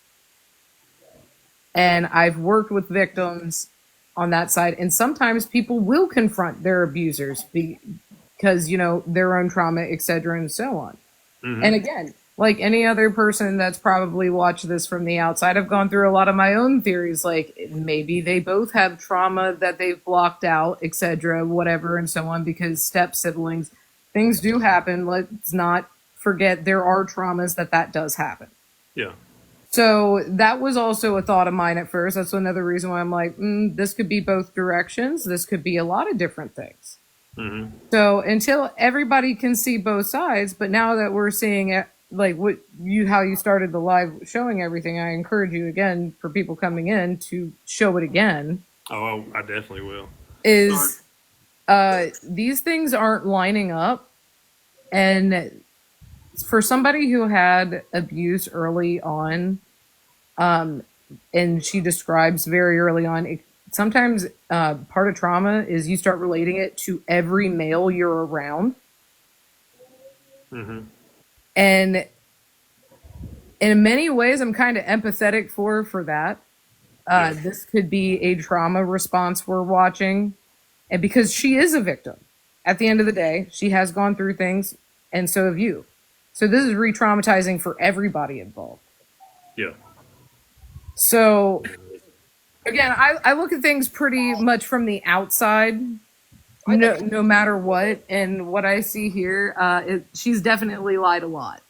And I've worked with victims on that side, and sometimes people will confront their abusers because, their own trauma, etc., and so on. Mm-hmm. And again, like any other person that's probably watched this from the outside, I've gone through a lot of my own theories, like maybe they both have trauma that they've blocked out, etc., whatever, and so on, because step siblings, things do happen. Let's not forget there are traumas that does happen. Yeah. So that was also a thought of mine at first. That's another reason why I'm like, this could be both directions. This could be a lot of different things. Mm-hmm. So until everybody can see both sides, but now that we're seeing it, like how you started the live showing everything, I encourage you again for people coming in to show it again. Oh, I definitely will. These things aren't lining up, and for somebody who had abuse early on, and she describes very early on, sometimes part of trauma is you start relating it to every male you're around. Mm-hmm. And in many ways, I'm kind of empathetic for that. This could be a trauma response we're watching, and because she is a victim, at the end of the day, she has gone through things, and so have you. So this is re-traumatizing for everybody involved. Yeah. So again, I look at things pretty much from the outside, no matter what, and what I see here, she's definitely lied a lot.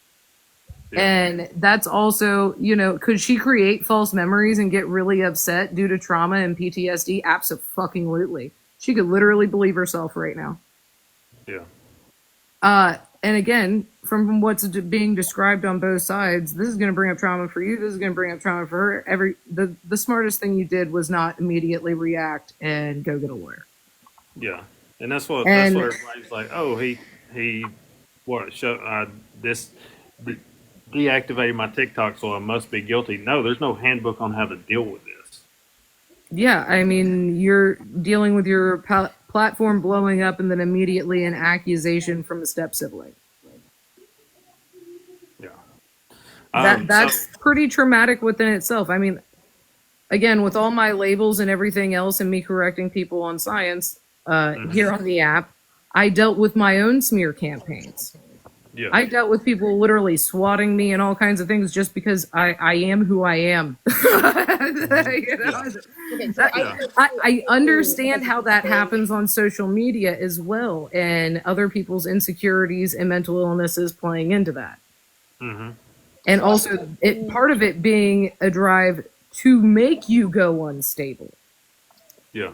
Yeah. And that's also, could she create false memories and get really upset due to trauma and PTSD? Absolutely. She could literally believe herself right now. Yeah. And again, from what's being described on both sides, this is going to bring up trauma for you. This is going to bring up trauma for her. The smartest thing you did was not immediately react and go get a lawyer. Yeah. And that's what everybody's like. Oh, he deactivated my TikTok, so I must be guilty. No, there's no handbook on how to deal with this. Yeah, I mean, you're dealing with your platform blowing up and then immediately an accusation from a step sibling. Yeah. That's pretty traumatic within itself. I mean, again, with all my labels and everything else and me correcting people on science here on the app, I dealt with my own smear campaigns. Yeah. I dealt with people literally swatting me and all kinds of things just because I am who I am. I understand how that happens on social media as well, and other people's insecurities and mental illnesses playing into that. Mm-hmm. And also, part of it being a drive to make you go unstable. Yeah.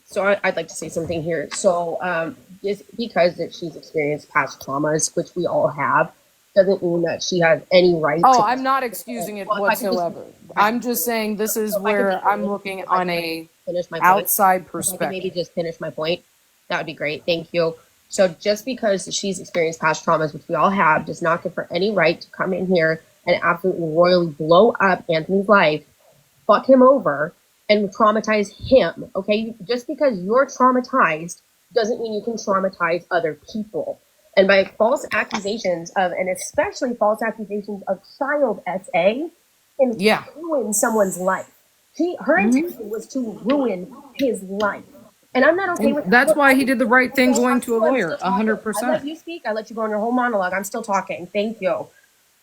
So I'd like to say something here. So just because that she's experienced past traumas, which we all have, doesn't mean that she has any right. I'm not excusing it whatsoever. I'm just saying this is where I'm looking on a outside perspective. Maybe just finish my point. That would be great. Thank you. So just because she's experienced past traumas, which we all have, does not give her any right to come in here and absolutely royally blow up Anthony's life, fuck him over, and traumatize him. Okay, just because you're traumatized doesn't mean you can traumatize other people. And by false accusations and especially false accusations of child SA, can ruin someone's life. Her intention was to ruin his life. And I'm not okay with that. That's why he did the right thing going to a lawyer, 100%. I let you speak. I let you go on your whole monologue. I'm still talking. Thank you.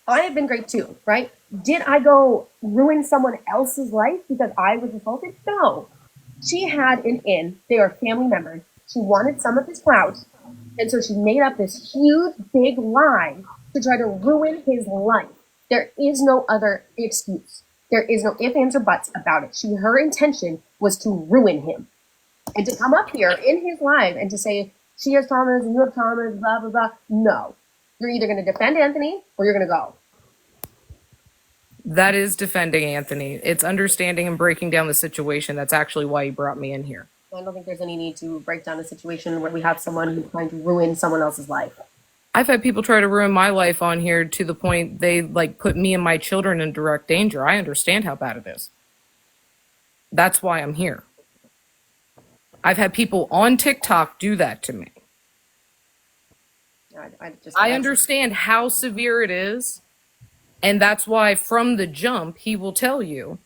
I have been great too, right? Did I go ruin someone else's life because I was assaulted? No. She had an in. They are family members. She wanted some of his clout. And so she made up this huge, big lie to try to ruin his life. There is no other excuse. There is no ifs, ands, or buts about it. Her intention was to ruin him. And to come up here in his live and to say, she has traumas and you have traumas, blah, blah, blah. No. You're either going to defend Anthony or you're going to go. That is defending Anthony. It's understanding and breaking down the situation. That's actually why he brought me in here. I don't think there's any need to break down a situation where we have someone who's trying to ruin someone else's life. I've had people try to ruin my life on here to the point they put me and my children in direct danger. I understand how bad it is. That's why I'm here. I've had people on TikTok do that to me. I understand how severe it is. And that's why from the jump, he will tell you,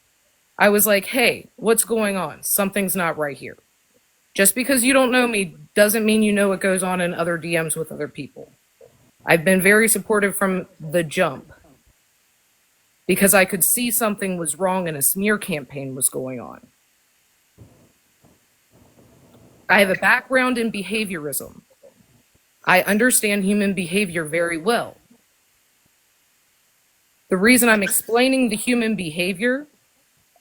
I was like, hey, what's going on? Something's not right here. Just because you don't know me doesn't mean you know what goes on in other DMs with other people. I've been very supportive from the jump because I could see something was wrong and a smear campaign was going on. I have a background in behaviorism. I understand human behavior very well. The reason I'm explaining the human behavior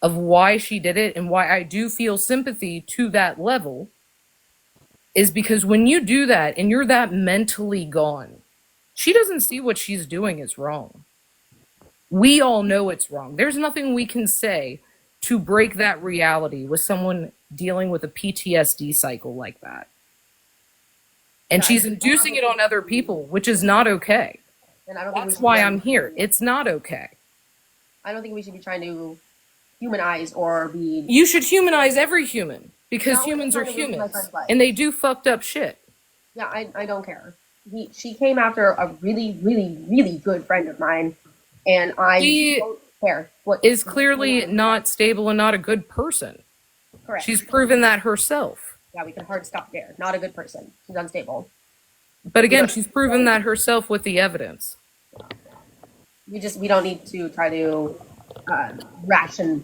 of why she did it and why I do feel sympathy to that level is because when you do that and you're that mentally gone, she doesn't see what she's doing is wrong. We all know it's wrong. There's nothing we can say to break that reality with someone dealing with a PTSD cycle like that. And she's inducing it on other people, which is not okay. And I don't think that's why I'm here. It's not okay. I don't think we should be trying to humanize or be... You should humanize every human because humans are humans and they do fucked up shit. Yeah, I don't care. She came after a really, really, really good friend of mine and I She don't care what is clearly not stable and not a good person. correct. She's proven that herself. Yeah, we can hard stop there. Not a good person. She's unstable. But again, she's proven that herself with the evidence. We don't need to try to rationalize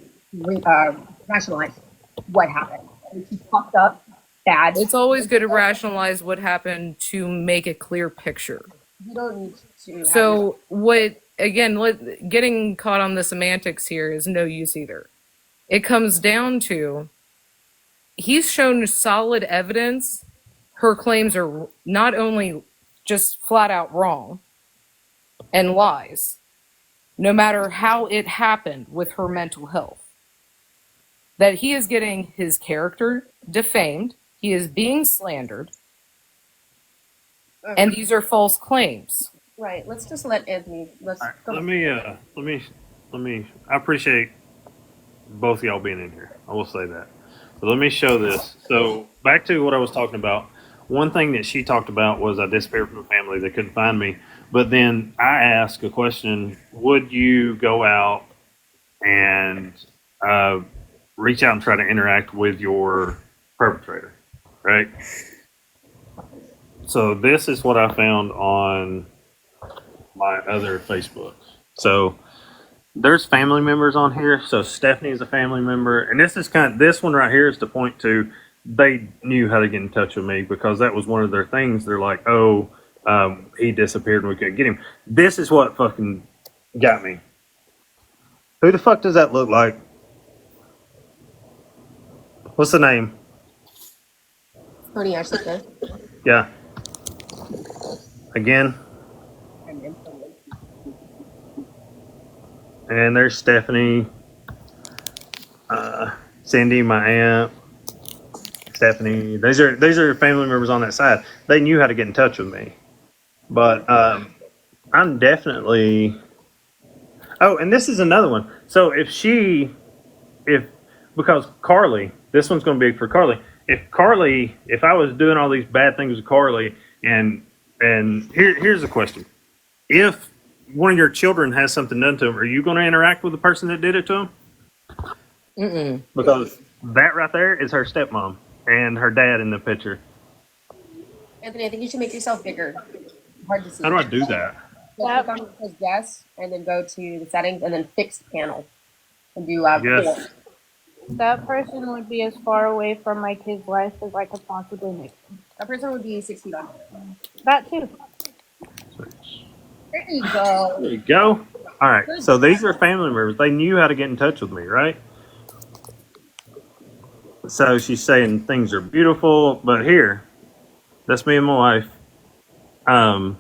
what happened. I mean, she's fucked up, bad. It's always good to rationalize what happened to make a clear picture. You don't need to. So what again, getting caught on the semantics here is no use either. It comes down to he's shown solid evidence. Her claims are not only just flat out wrong and lies, no matter how it happened with her mental health. That he is getting his character defamed, he is being slandered, and these are false claims. Right. Let's just let Anthony. Let's. All right, Go let me. I appreciate both of y'all being in here. I will say that. So let me show this. So back to what I was talking about. One thing that she talked about was I disappeared from the family. They couldn't find me. But then I asked a question: would you go out and reach out and try to interact with your perpetrator? Right. So this is what I found on my other Facebook. So there's family members on here. So Stephanie is a family member, and this one right here is to point to they knew how to get in touch with me because that was one of their things. They're like, oh, he disappeared and we couldn't get him. This is what fucking got me. Who the fuck does that look like? What's the name? Tony Ashley Smith. Yeah. Again. And there's Stephanie, Cindy, my aunt, Stephanie. These are family members on that side. They knew how to get in touch with me, but I'm definitely. Oh, and this is another one. So because Carly, this one's going to be for Carly. If I was doing all these bad things with Carly, and here's the question: if one of your children has something done to them, are you going to interact with the person that did it to them? Mm-mm. Because that right there is her stepmom and her dad in the picture. Anthony, I think you should make yourself bigger. Hard to see. How do I do that? So click on it says yes, and then go to the settings, and then fixed panel, and do Yes. 4. That person would be as far away from my kid's life as I could possibly make them. That person would be 6 feet under. That too. There you go. There you go. All right. So these are family members. They knew how to get in touch with me, right? So she's saying things are beautiful, but here, that's me and my wife. Ooh,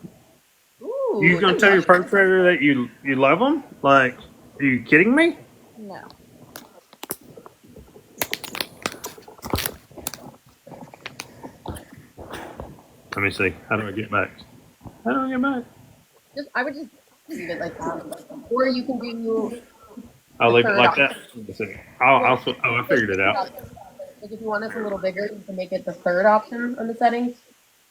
You gonna tell your perpetrator that you love them? Like, are you kidding me? No. Let me see. How do I get back? I would just leave it like that. Or you can do. I'll leave it third like that. option. Let me see. I figured it out. Like if you want this a little bigger, you can make it the third option on the settings.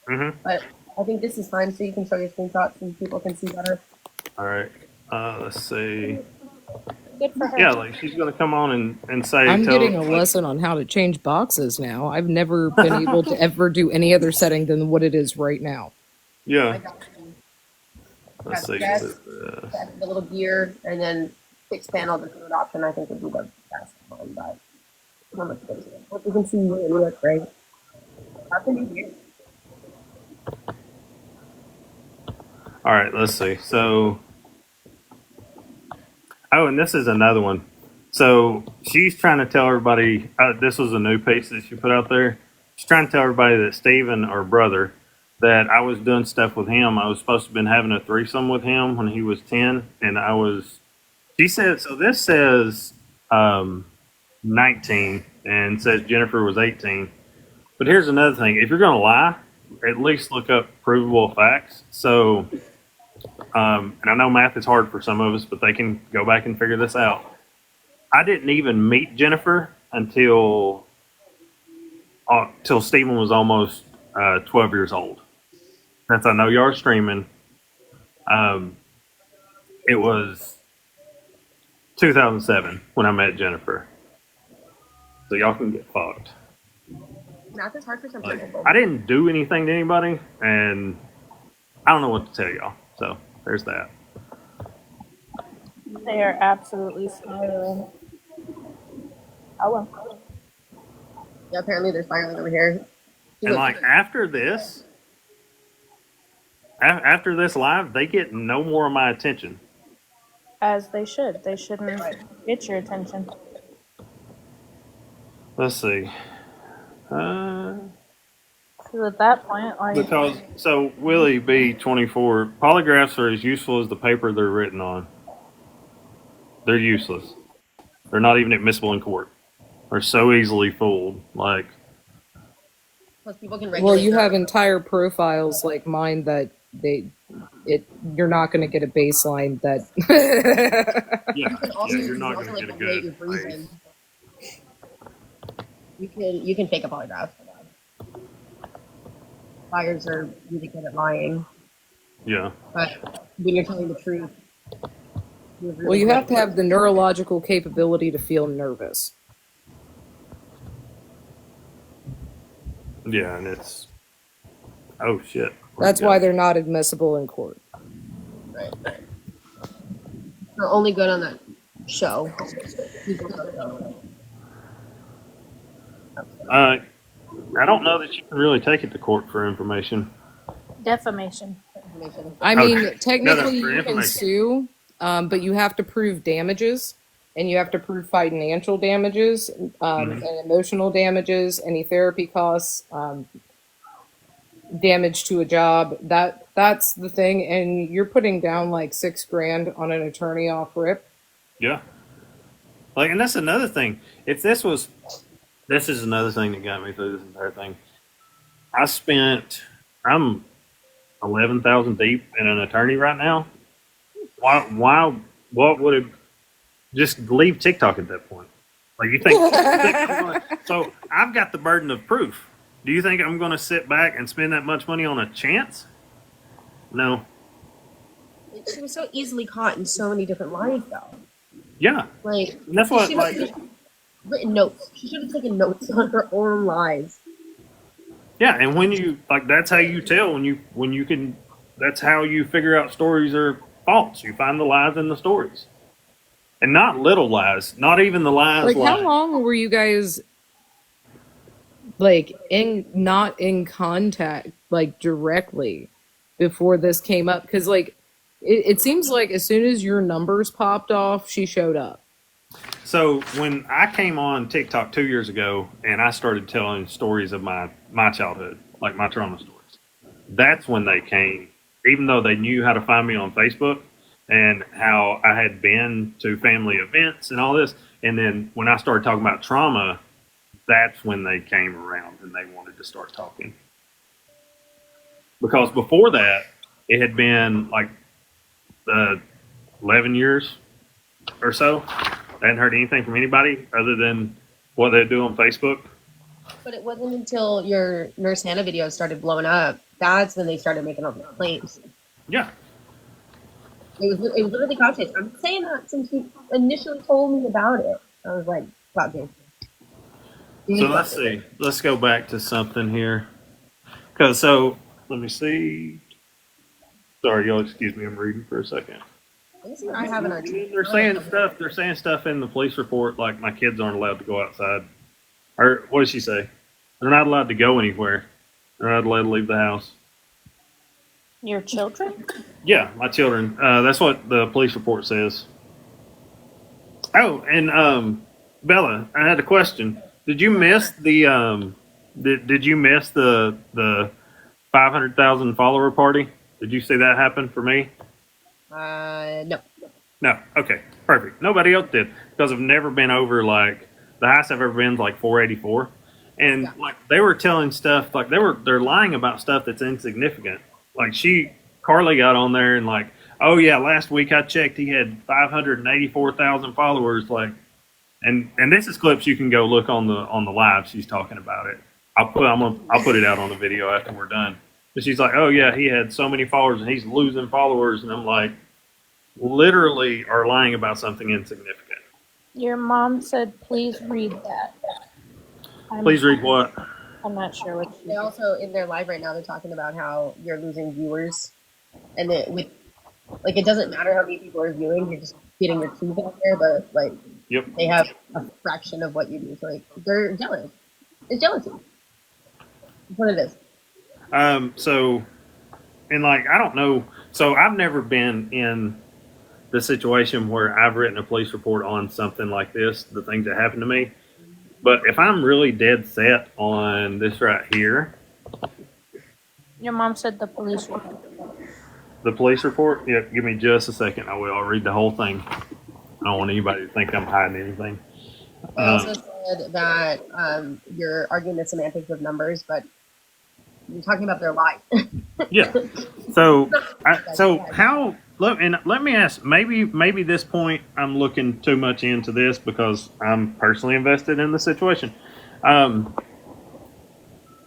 Mm-hmm. But I think this is fine, so you can show your screenshots and people can see better. All right. Let's see. Good for her. Yeah, like she's gonna come on and say. I'm getting a lesson on how to change boxes now. I've never been able to ever do any other setting than what it is right now. I Yeah. got you. Let's see. Yes. The little gear, and then fixed panel, the third option, I think would be the best one. But how much goes in? What you can see here, you look great. Nothing here. All right. Let's see. So. Oh, and this is another one. So she's trying to tell everybody. This was a new piece that she put out there. She's trying to tell everybody that Steven, our brother, that I was doing stuff with him. I was supposed to have been having a threesome with him when he was 10, and I was. She said so. This says 19 and says Jennifer was 18. But here's another thing: if you're going to lie, at least look up provable facts. So. And I know math is hard for some of us, but they can go back and figure this out. I didn't even meet Jennifer until Stephen was almost 12 years old. Since I know y'all are streaming, it was 2007 when I met Jennifer. So y'all can get fucked. Math is hard for some Like, people. I didn't do anything to anybody, and I don't know what to tell y'all. So there's that. They are absolutely spiraling. Oh well. Yeah, apparently they're spiraling over here. And like after this live, they get no more of my attention. As they should. They shouldn't get your attention. Let's see. Because at that point, like, Because so Willie B24 polygraphs are as useful as the paper they're written on. They're useless. They're not even admissible in court. They're so easily fooled. Like, Plus people can Well, regulate you their- have entire profiles like mine that you're not going to get a baseline that. yeah, You can also, you're not also, going to like, get a regulate good your breathing. base. You can fake a polygraph. Liars are really good at lying, Yeah. but when you're telling the truth, you're really Well, you good have at to have the neurological capability to feel nervous. Yeah, and it's oh shit. That's why they're not admissible in court. Right. They're only good on that show. People don't know. I don't know that you can really take it to court for information. defamation. I Okay. mean, technically for you can information. sue, but you have to prove damages, and you have to prove financial damages, and emotional damages, any therapy costs, damage to a job. That's the thing, and you're putting down like $6,000 on an attorney off rip. Yeah. Like, and that's another thing. If this is another thing that got me through this entire thing. I'm 11,000 deep in an attorney right now. Why, what would it, just leave TikTok at that point? Like, you think, so I've got the burden of proof. Do you think I'm going to sit back and spend that much money on a chance? No. She was so easily caught in so many different lies, though. Yeah. Like, And that's what, she like, should have written notes. She should have taken notes on her own lies. yeah, and when you like, that's how you tell when you can. That's how you figure out stories are false. You find the lies in the stories, and not little lies. Not even the lies. Like, how long were you guys like not in contact like directly before this came up? Because like it seems like as soon as your numbers popped off, she showed up. So when I came on TikTok 2 years ago, and I started telling stories of my childhood, like my trauma stories, that's when they came. Even though they knew how to find me on Facebook and how I had been to family events and all this, and then when I started talking about trauma, that's when they came around and they wanted to start talking. Because before that, it had been like 11 years or so. I hadn't heard anything from anybody other than what they do on Facebook. But it wasn't until your Nurse Hannah videos started blowing up, that's when they started making all the complaints. Yeah. It was literally content. I'm saying that since you initially told me about it. I was like, wow, dude. So let's see. Let's go back to something here. Let me see. Sorry, y'all excuse me. I'm reading for a second. Let me see what I have in our They're saying stuff in the police report like my kids aren't allowed to go outside. Or what did she say? They're not allowed to go anywhere. They're not allowed to leave the house. Your children? Yeah, my children. That's what the police report says. Oh, and Bella, I had a question. Did you miss the did you miss the 500,000 follower party? Did you see that happen for me? No. No. Okay. Perfect. Nobody else did because I've never been over like the highest I've ever been is like 484, and like they were telling stuff like they're lying about stuff that's insignificant. Like Carly got on there and like, oh yeah, last week I checked, he had 584,000 followers. Like, and this is clips you can go look on the live. She's talking about it. I'll put it out on the video after we're done. But she's like, oh yeah, he had so many followers and he's losing followers, and I'm like, literally are lying about something insignificant. Your mom said, "Please read that." Please read what? I'm not sure what she They also in their live right now. They're talking about how you're losing viewers, and that with like it doesn't matter how many people are viewing. You're just getting your truth out there, but like Yep. they have a fraction of what you do. So like they're jealous. It's jealousy. That's what it is. So, and like, I don't know. So I've never been in the situation where I've written a police report on something like this, the things that happened to me. But if I'm really dead set on this right here, Your mom said the police report. the police report, yeah, give me just a second. I will. I'll read the whole thing. I don't want anybody to think I'm hiding anything. They also said that you're arguing the semantics of numbers, but you're talking about their life. Yeah. So, how? Let me ask. Maybe this point I'm looking too much into this because I'm personally invested in the situation. Um,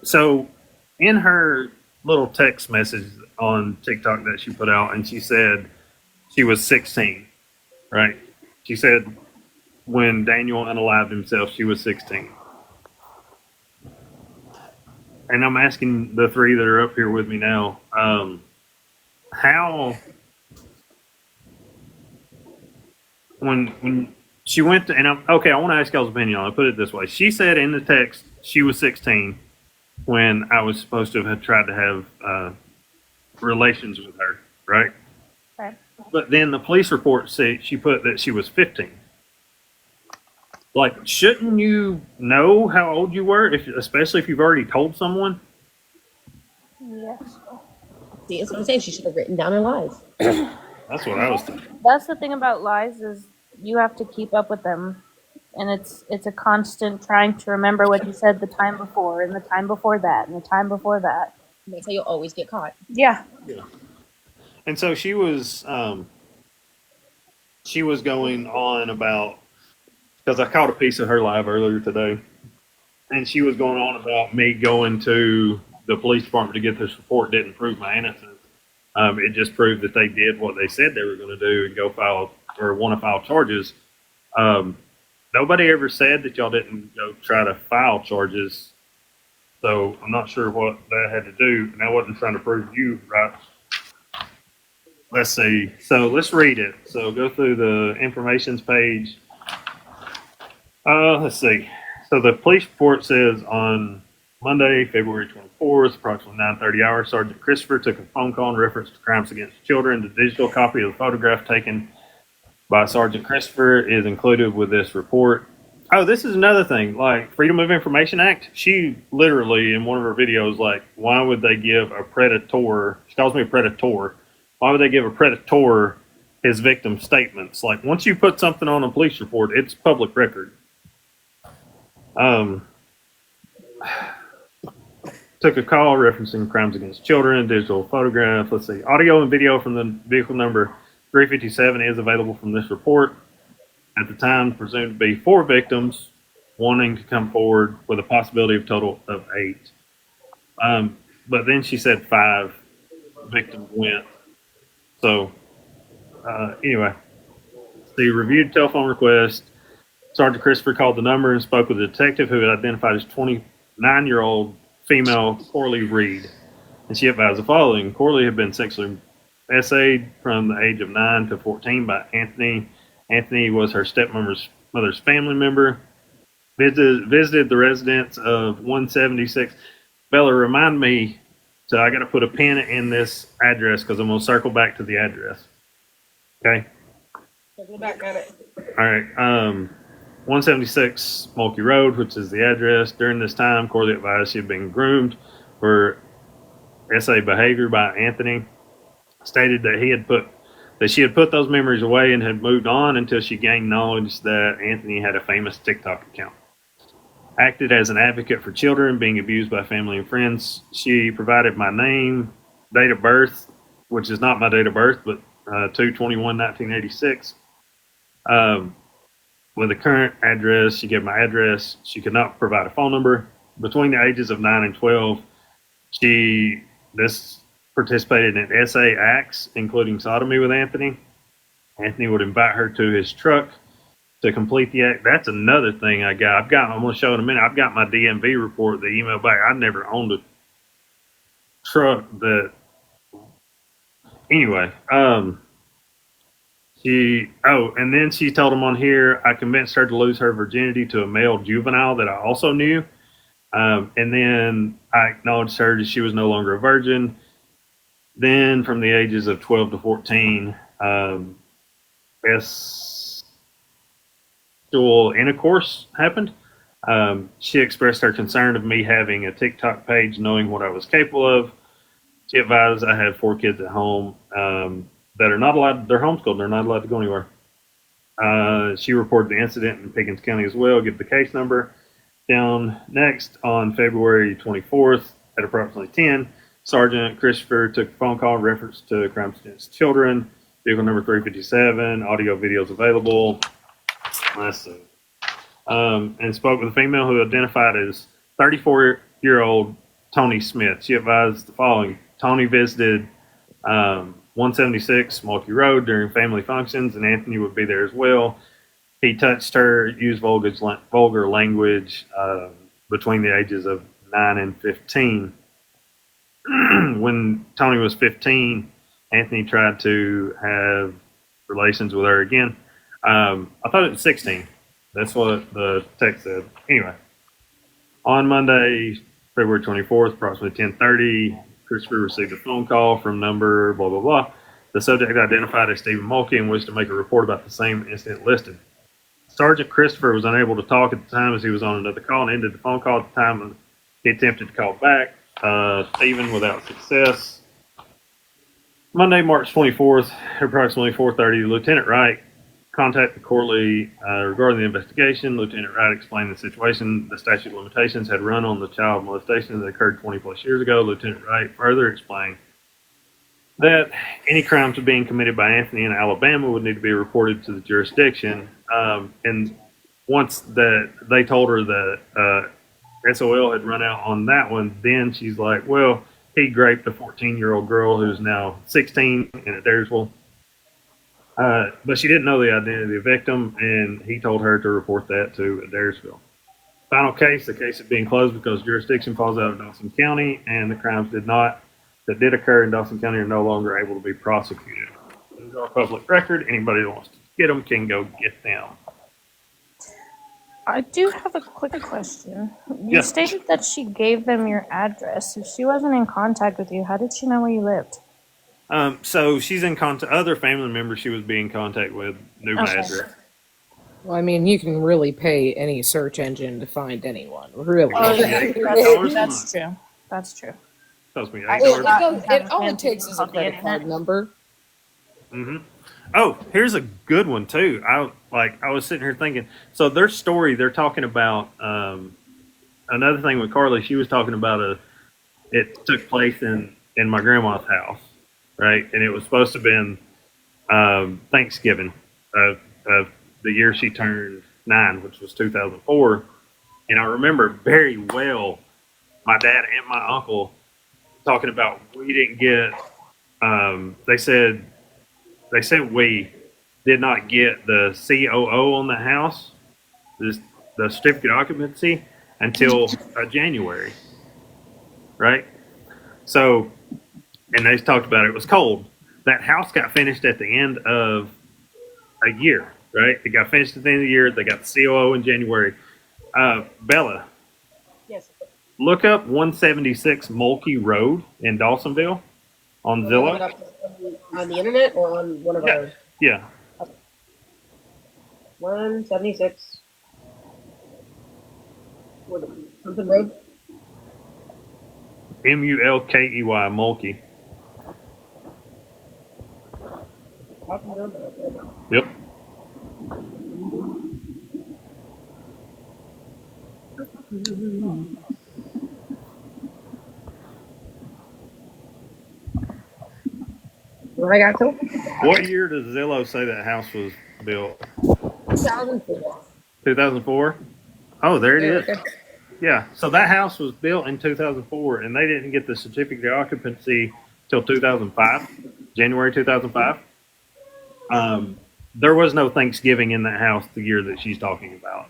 so, in her little text message on TikTok that she put out, and she said she was 16, right? She said when Daniel unalived himself, she was 16. And I'm asking the three that are up here with me now, how when she went to, and I'm okay, I want to ask y'all's opinion on it. Put it this way: she said in the text she was 16 when I was supposed to have tried to have relations with her, right? Okay. But then the police report said she put that she was 15. Like, shouldn't you know how old you were, especially if you've already told someone? Yes. See, that's what I'm saying. She should have written down her lies. That's what I was thinking. That's the thing about lies is you have to keep up with them, and it's a constant trying to remember what you said the time before, and the time before that, and the time before that. And that's how you'll always get caught. Yeah. And so she was going on about, because I caught a piece of her live earlier today, and she was going on about me going to the police department to get this report didn't prove my innocence. It just proved that they did what they said they were going to do and go file or want to file charges. Nobody ever said that y'all didn't go try to file charges, so I'm not sure what that had to do. And I wasn't trying to prove you right. Let's see. So let's read it. So go through the informations page. Let's see. So the police report says on Monday, February 24th, approximately 9:30 hours, Sergeant Christopher took a phone call in reference to crimes against children. The digital copy of the photograph taken by Sergeant Christopher is included with this report. Oh, this is another thing. Like, Freedom of Information Act, she literally, in one of her videos, like, why would they give a predator, she calls me a predator, why would they give a predator his victim statements? Like, once you put something on a police report, it's public record. Took a call referencing crimes against children, digital photograph. Let's see. Audio and video from the vehicle number 357 is available from this report. At the time, presumed to be 4 victims wanting to come forward with a possibility of total of 8. But then she said 5 victims went. So, anyway, the reviewed telephone request. Sergeant Christopher called the number and spoke with a detective who had identified as 29-year-old female Corley Reed. And she advised the following. Corley had been sexually essayed from the age of 9 to 14 by Anthony. Anthony was her stepmother's family member. Visited the residence of 176. Bella, remind me, so I got to put a pin in this address because I'm going to circle back to the address. Okay? Circle back, got it. All right. 176 Mulkey Road, which is the address. During this time, Corley advised she had been groomed for SA behavior by Anthony. Stated that she had put those memories away and had moved on until she gained knowledge that Anthony had a famous TikTok account. Acted as an advocate for children being abused by family and friends. She provided my name, date of birth, which is not my date of birth, but 2/21/1986. With the current address, she gave my address. She could not provide a phone number. Between the ages of 9 and 12, she participated in SA acts, including sodomy with Anthony. Anthony would invite her to his truck to complete the act. That's another thing I got. I'm going to show in a minute. I've got my DMV report, the email back. I never owned a truck that. Anyway, and then she told him on here, I convinced her to lose her virginity to a male juvenile that I also knew. And then I acknowledged her that she was no longer a virgin. Then from the ages of 12 to 14, sexual intercourse happened. She expressed her concern of me having a TikTok page, knowing what I was capable of. She advised I have 4 kids at home that are not allowed, they're homeschooled, they're not allowed to go anywhere. She reported the incident in Pickens County as well, give the case number. Down next, on February 24th at approximately 10, Sergeant Christopher took a phone call in reference to crimes against children, vehicle number 357, audio videos available. Let's see. And spoke with a female who identified as 34-year-old Tony Smith. She advised the following. Tony visited 176 Mulkey Road during family functions, and Anthony would be there as well. He touched her, used vulgar language between the ages of 9 and 15. When Tony was 15, Anthony tried to have relations with her again. I thought it was 16. That's what the text said. Anyway, on Monday, February 24th, approximately 10:30, Christopher received a phone call from number blah, blah, blah. The subject identified as Stephen Mulkey and wished to make a report about the same incident listed. Sergeant Christopher was unable to talk at the time as he was on another call and ended the phone call at the time he attempted to call back. Stephen without success. Monday, March 24th, approximately 4:30, Lieutenant Wright contacted Corley regarding the investigation. Lieutenant Wright explained the situation. The statute of limitations had run on the child molestation that occurred 20 plus years ago. Lieutenant Wright further explained that any crimes being committed by Anthony in Alabama would need to be reported to the jurisdiction. And once that they told her that SOL had run out on that one, then she's like, well, he raped a 14-year-old girl who's now 16 in Adairsville. But she didn't know the identity of the victim, and he told her to report that to Adairsville. Final case, the case is being closed because jurisdiction falls out of Dawson County, and the crimes that did occur in Dawson County are no longer able to be prosecuted. Those are public record. Anybody that wants to get them can go get them. I do have a quick question. You Yeah. stated that she gave them your address. If she wasn't in contact with you, how did she know where you lived? So she's in contact. Other family members she was being in contact with knew my Okay. address. Well, I mean, you can really pay any search engine to find anyone. Really. Oh, yeah. $8 a That's month. true. That's true. Cost me I Well, $8. it all it takes is a credit card number. Mm-hmm. Oh, here's a good one too. I was sitting here thinking. So their story, they're talking about another thing with Carly. She was talking about it took place in my grandma's house, right? And it was supposed to have been Thanksgiving of the year she turned 9, which was 2004. And I remember very well my dad and my uncle talking about we didn't get. They said we did not get the COO on the house, the certificate of occupancy, until January, right? So, and they talked about it was cold. That house got finished at the end of a year, right? It got finished at the end of the year. They got the COO in January. Bella, Yes. look up 176 Mulkey Road in Dawsonville on Look it Zillow. up on the internet or on one of our Yeah. 176. Something road. Mulkey, Mulkey. Yep. What I got to? What year does Zillow say that house was built? 2004. 2004? Oh, there it is. Okay. Yeah. So that house was built in 2004, and they didn't get the certificate of occupancy till 2005, January 2005. there was no Thanksgiving in that house the year that she's talking about.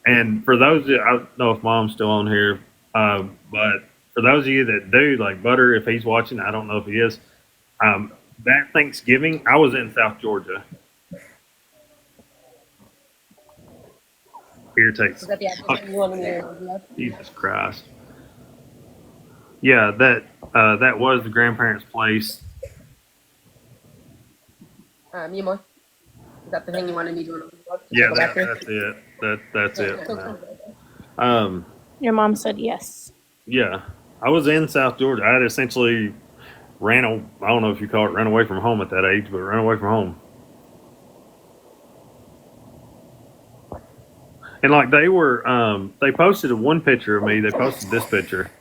And for those, I don't know if Mom's still on here, but for those of you that do, like Butter, if he's watching, I don't know if he is. That Thanksgiving, I was in South Georgia. Here, takes. Is that the address that you wanted me to Jesus Christ. Yeah, that was the grandparents' place. Mimo, is that the thing you wanted me to look? Yeah, that's it. That's it. Your mom said yes. Yeah, I was in South Georgia. I had essentially I don't know if you call it ran away from home at that age, but ran away from home. And like they were, they posted one picture of me. They posted this picture.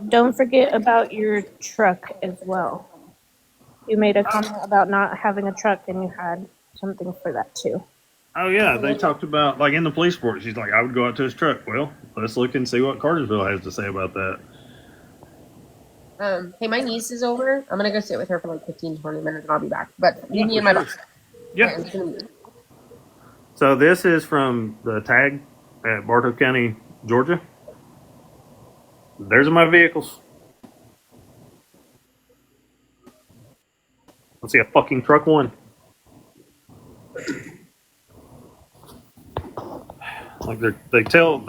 Don't forget about your truck as well. You made a comment about not having a truck, and you had something for that too. Oh yeah, they talked about like in the police report. She's like, I would go out to his truck. Well, let's look and see what Cartersville has to say about that. Hey, my niece is over. I'm gonna go sit with her for like 15-20 minutes, and I'll be back. But leave me in my box. Yeah. So this is from the tag at Bartow County, Georgia. There's my vehicles. Let's see a fucking truck one. Like they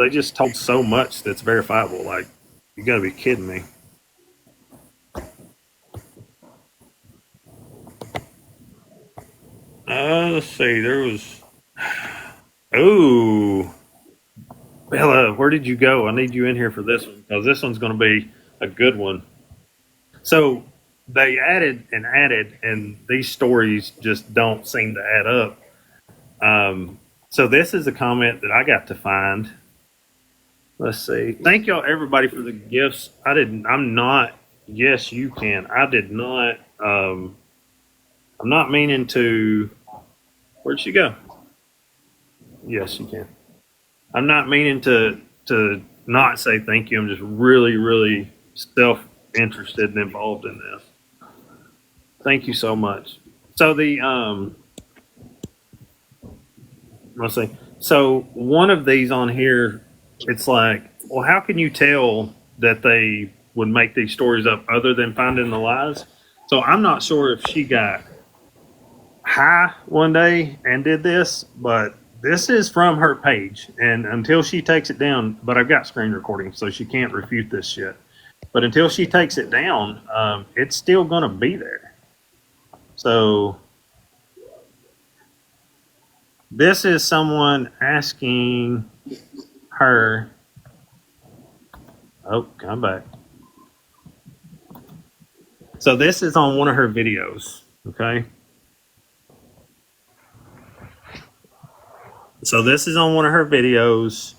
just told so much that's verifiable. Like, you gotta be kidding me. Let's see. There was. Ooh, Bella, where did you go? I need you in here for this one because this one's going to be a good one. So they added, and these stories just don't seem to add up. So this is a comment that I got to find. Let's see. Thank y'all, everybody, for the gifts. I'm not. Yes, you can. I did not. I'm not meaning to. Where'd she go? Yes, you can. I'm not meaning to not say thank you. I'm just really, really self-interested and involved in this. Thank you so much. So let's see. So one of these on here, it's like, well, how can you tell that they would make these stories up other than finding the lies? So I'm not sure if she got high one day and did this, but this is from her page, and until she takes it down, but I've got screen recording, so she can't refute this shit. But until she takes it down, it's still going to be there. So this is someone asking her. Oh, come back. So this is on one of her videos, okay? So this is on one of her videos.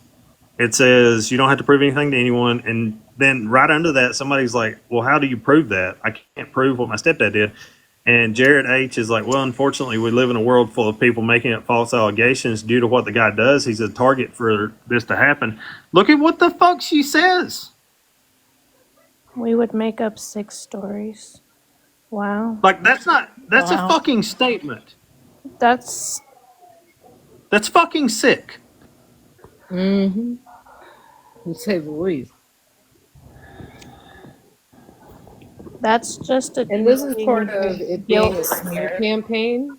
It says you don't have to prove anything to anyone. And then right under that, somebody's like, well, how do you prove that? I can't prove what my stepdad did. And Jared H. is like, well, unfortunately, we live in a world full of people making up false allegations due to what the guy does. He's a target for this to happen. Look at what the fuck she says. We would make up 6 stories. Wow. Like, that's a fucking statement. That's fucking sick. Mm-hmm. To say the least. That's just a. And this is part of it being a smear campaign.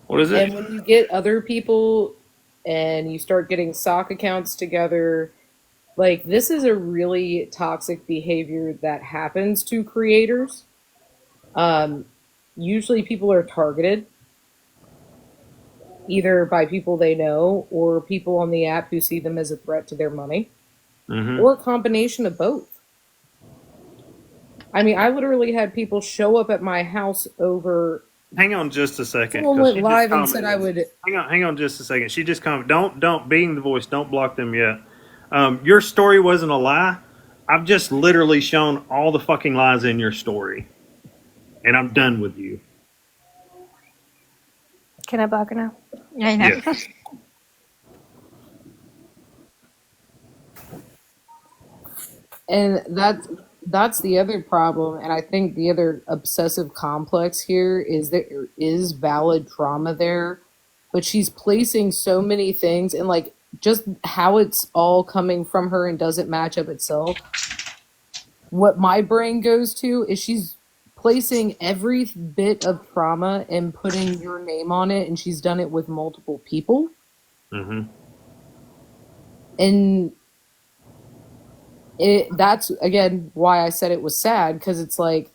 What is it? And when you get other people and you start getting sock accounts together, like, this is a really toxic behavior that happens to creators. Usually people are targeted either by people they know or people on the app who see them as a threat to their money, or a combination of both. I mean, I literally had people show up at my house over. Hang on just a second. Someone went live and said I would. Hang on just a second. She just commented. Don't being the voice. Don't block them yet. Your story wasn't a lie. I've just literally shown all the fucking lies in your story, and I'm done with you. Can I block her now? I know. Yes. And that's the other problem, and I think the other obsessive complex here is that there is valid trauma there, but she's placing so many things and like just how it's all coming from her and doesn't match up itself. What my brain goes to is she's placing every bit of trauma and putting your name on it, and she's done it with multiple people. Mm-hmm. And that's again why I said it was sad, because it's like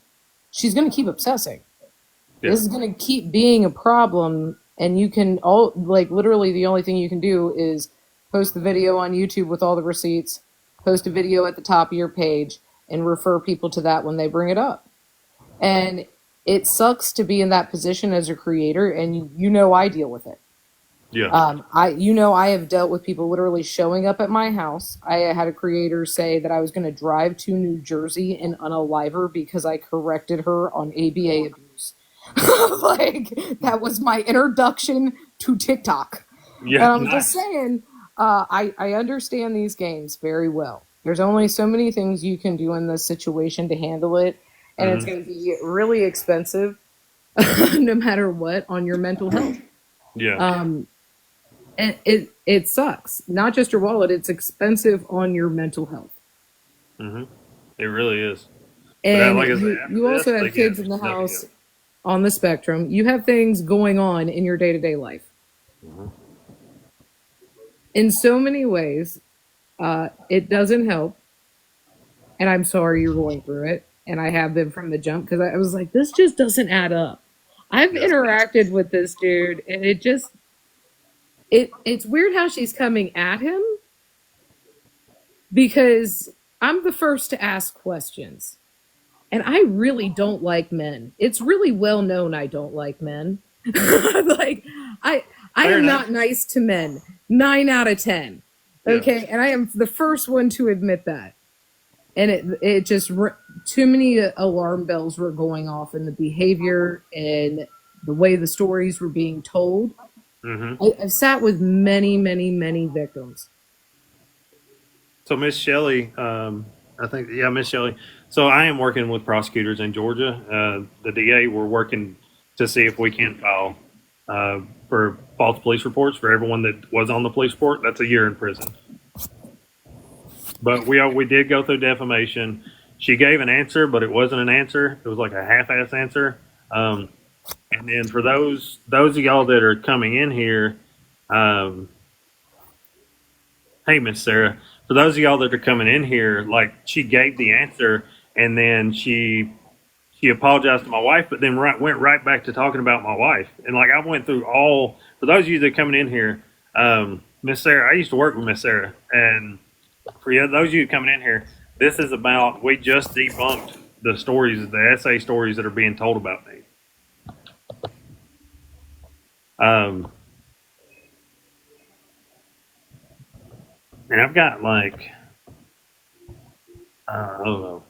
she's going to keep obsessing. Yeah. This is going to keep being a problem, and you can all like literally the only thing you can do is post the video on YouTube with all the receipts, post a video at the top of your page, and refer people to that when they bring it up. And it sucks to be in that position as a creator, and you know I deal with it. Yeah. I have dealt with people literally showing up at my house. I had a creator say that I was going to drive to New Jersey and unalive her because I corrected her on ABA abuse. Like, that was my introduction to TikTok. Yeah. And I'm just saying, I understand these games very well. There's only so many things you can do in this situation to handle it, and it's going to be really expensive, no matter what, on your mental health. Yeah. And it sucks. Not just your wallet; it's expensive on your mental health. Mm-hmm. It really is. And like you also have kids in the house on the spectrum. You have things going on in your day-to-day life. Mm-hmm. In so many ways, it doesn't help. And I'm sorry you're going through it. And I have been from the jump, because I was like, this just doesn't add up. I've interacted with this dude, and it just... It's weird how she's coming at him, because I'm the first to ask questions. And I really don't like men. It's really well known I don't like men. Like, I am not nice to men. 9 out of 10. Okay? Yeah. And I am the first one to admit that. And it just... Too many alarm bells were going off in the behavior and the way the stories were being told. Mm-hmm. I've sat with many, many, many victims. So Miss Shelley, Miss Shelley. So I am working with prosecutors in Georgia. The DA, we're working to see if we can file for false police reports for everyone that was on the police report. That's a year in prison. But we did go through defamation. She gave an answer, but it wasn't an answer. It was like a half-ass answer. And then for those of y'all that are coming in here, hey, Miss Sarah, for those of y'all that are coming in here, like, she gave the answer, and then she apologized to my wife, but then went right back to talking about my wife. And like, I went through for those of you that are coming in here, Miss Sarah, I used to work with Miss Sarah, and for those of you coming in here, this is about, we just debunked the stories, the essay stories that are being told about me. And I've got like, I don't know,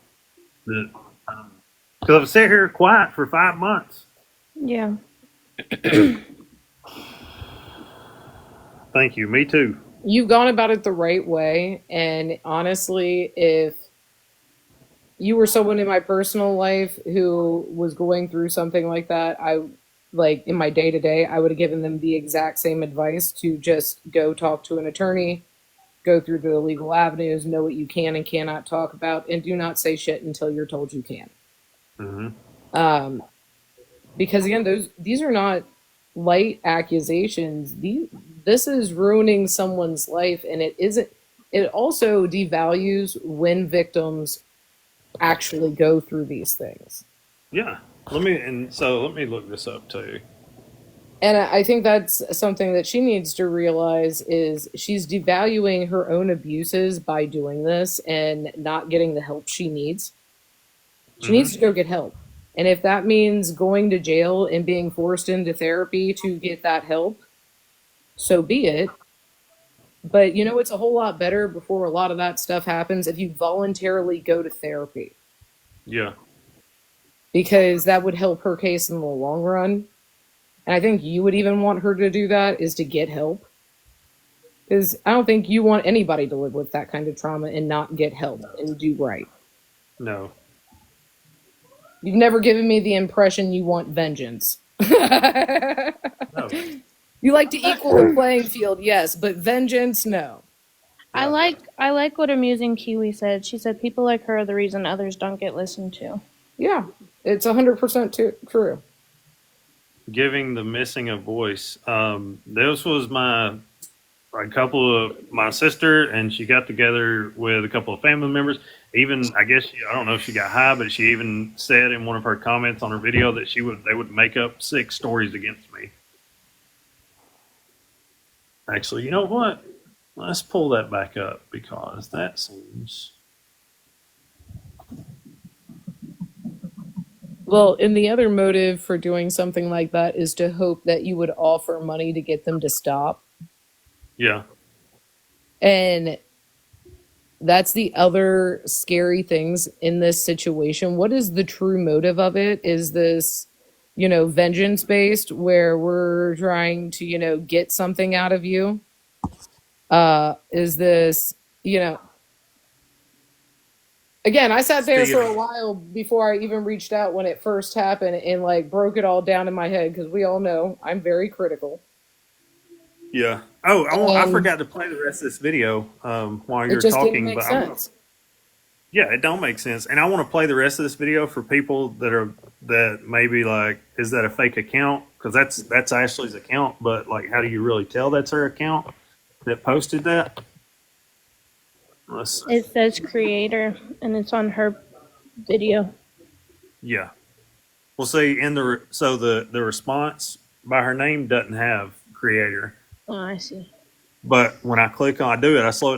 because I've sat here quiet for 5 months. Yeah. Thank you. Me too. You've gone about it the right way. And honestly, if you were someone in my personal life who was going through something like that, like in my day to day, I would have given them the exact same advice to just go talk to an attorney, go through the legal avenues, know what you can and cannot talk about, and do not say shit until you're told you can. Mm-hmm. Because again, these are not light accusations. This is ruining someone's life, and it isn't. It also devalues when victims actually go through these things. Yeah. Let me look this up too. And I think that's something that she needs to realize, is she's devaluing her own abuses by doing this and not getting the help she needs. She needs to go get help. And if that means going to jail and being forced into therapy to get that help, so be it. But it's a whole lot better before a lot of that stuff happens if you voluntarily go to therapy. Yeah. Because that would help her case in the long run. And I think you would even want her to do that, is to get help. Because I don't think you want anybody to live with that kind of trauma and not get help and do right. No. You've never given me the impression you want vengeance. No. You like to equal the playing field, yes, but vengeance, no. I like what Amusing Kiwi said. She said people like her are the reason others don't get listened to. Yeah, it's 100% true. Giving the missing a voice. This was a couple of my sister, and she got together with a couple of family members. Even I guess I don't know if she got high, but she even said in one of her comments on her video that they would make up 6 stories against me. Actually, you know what? Let's pull that back up because that seems. Well, and the other motive for doing something like that is to hope that you would offer money to get them to stop. Yeah. And that's the other scary things in this situation. What is the true motive of it? Is this, vengeance based where we're trying to, get something out of you? Is this, again, I sat there for a while before I even reached out when it first happened and like broke it all down in my head because we all know I'm very critical. Yeah. Oh, I forgot to play the rest of this video while you're talking. Didn't make sense. Yeah, it don't make sense. And I want to play the rest of this video for people that maybe like, is that a fake account? Because that's Ashley's account, but like, how do you really tell that's her account that posted that? It says creator, and it's on her video. Yeah. Well, see, the response by her name doesn't have creator. Oh, I see. But when I slow it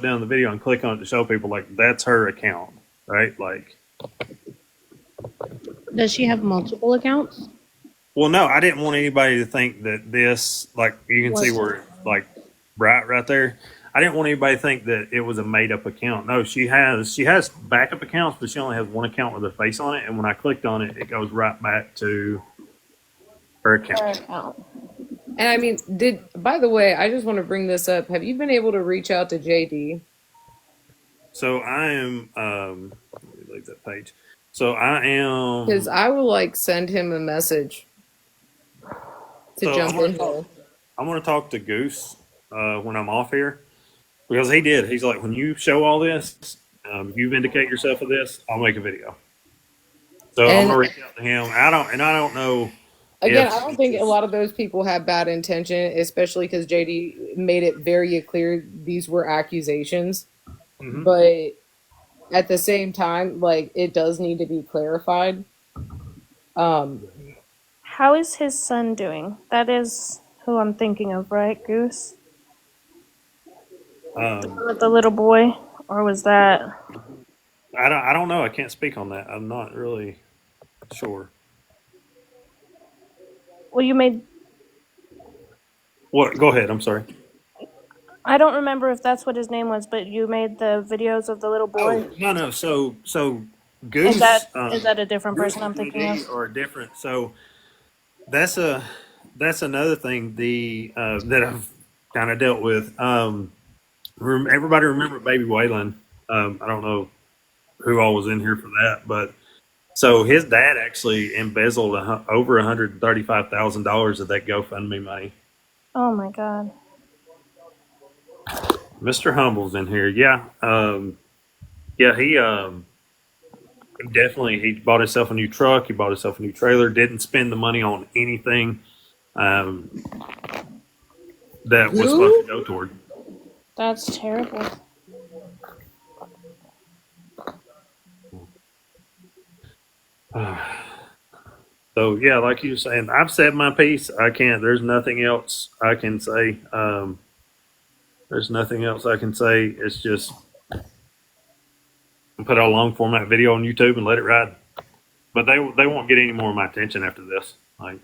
down in the video and click on it to show people like that's her account, right? Like, does she have multiple accounts? Well, no, I didn't want anybody to think that this, like, you can see where it's like bright right there. I didn't want anybody to think that it was a made up account. No, she has backup accounts, but she only has one account with her face on it. And when I clicked on it, it goes right back to her account. And I mean, by the way, I just want to bring this up. Have you been able to reach out to JD? So I am, let me leave that page. So I am. Because I will send him a message to jump in here. I'm going to talk to Goose when I'm off here. Because he's like, when you show all this, you vindicate yourself of this, I'll make a video. So I'm gonna reach out to him. I don't know. Again, I don't think a lot of those people have bad intention, especially because JD made it very clear these were accusations. Mm-hmm. But at the same time, it does need to be clarified. How is his son doing? That is who I'm thinking of, right, Goose? The little boy, or was that? I don't know. I can't speak on that. I'm not really sure. Well, you made. What? Go ahead. I'm sorry. I don't remember if that's what his name was, but you made the videos of the little boy. Oh, no. So Goose. Is that a different person I'm thinking of? Or different. So that's another thing that I've kind of dealt with. Everybody remember Baby Waylon? I don't know who all was in here for that, but so his dad actually embezzled over $135,000 of that GoFundMe money. Oh my God! Mr. Humble's in here, yeah. He definitely he bought himself a new truck. He bought himself a new trailer. Didn't spend the money on anything that was supposed to go toward. That's terrible. So yeah, like you were saying, I've said my piece. There's nothing else I can say. There's nothing else I can say. It's just put a long format video on YouTube and let it ride. But they won't get any more of my attention after this. Like,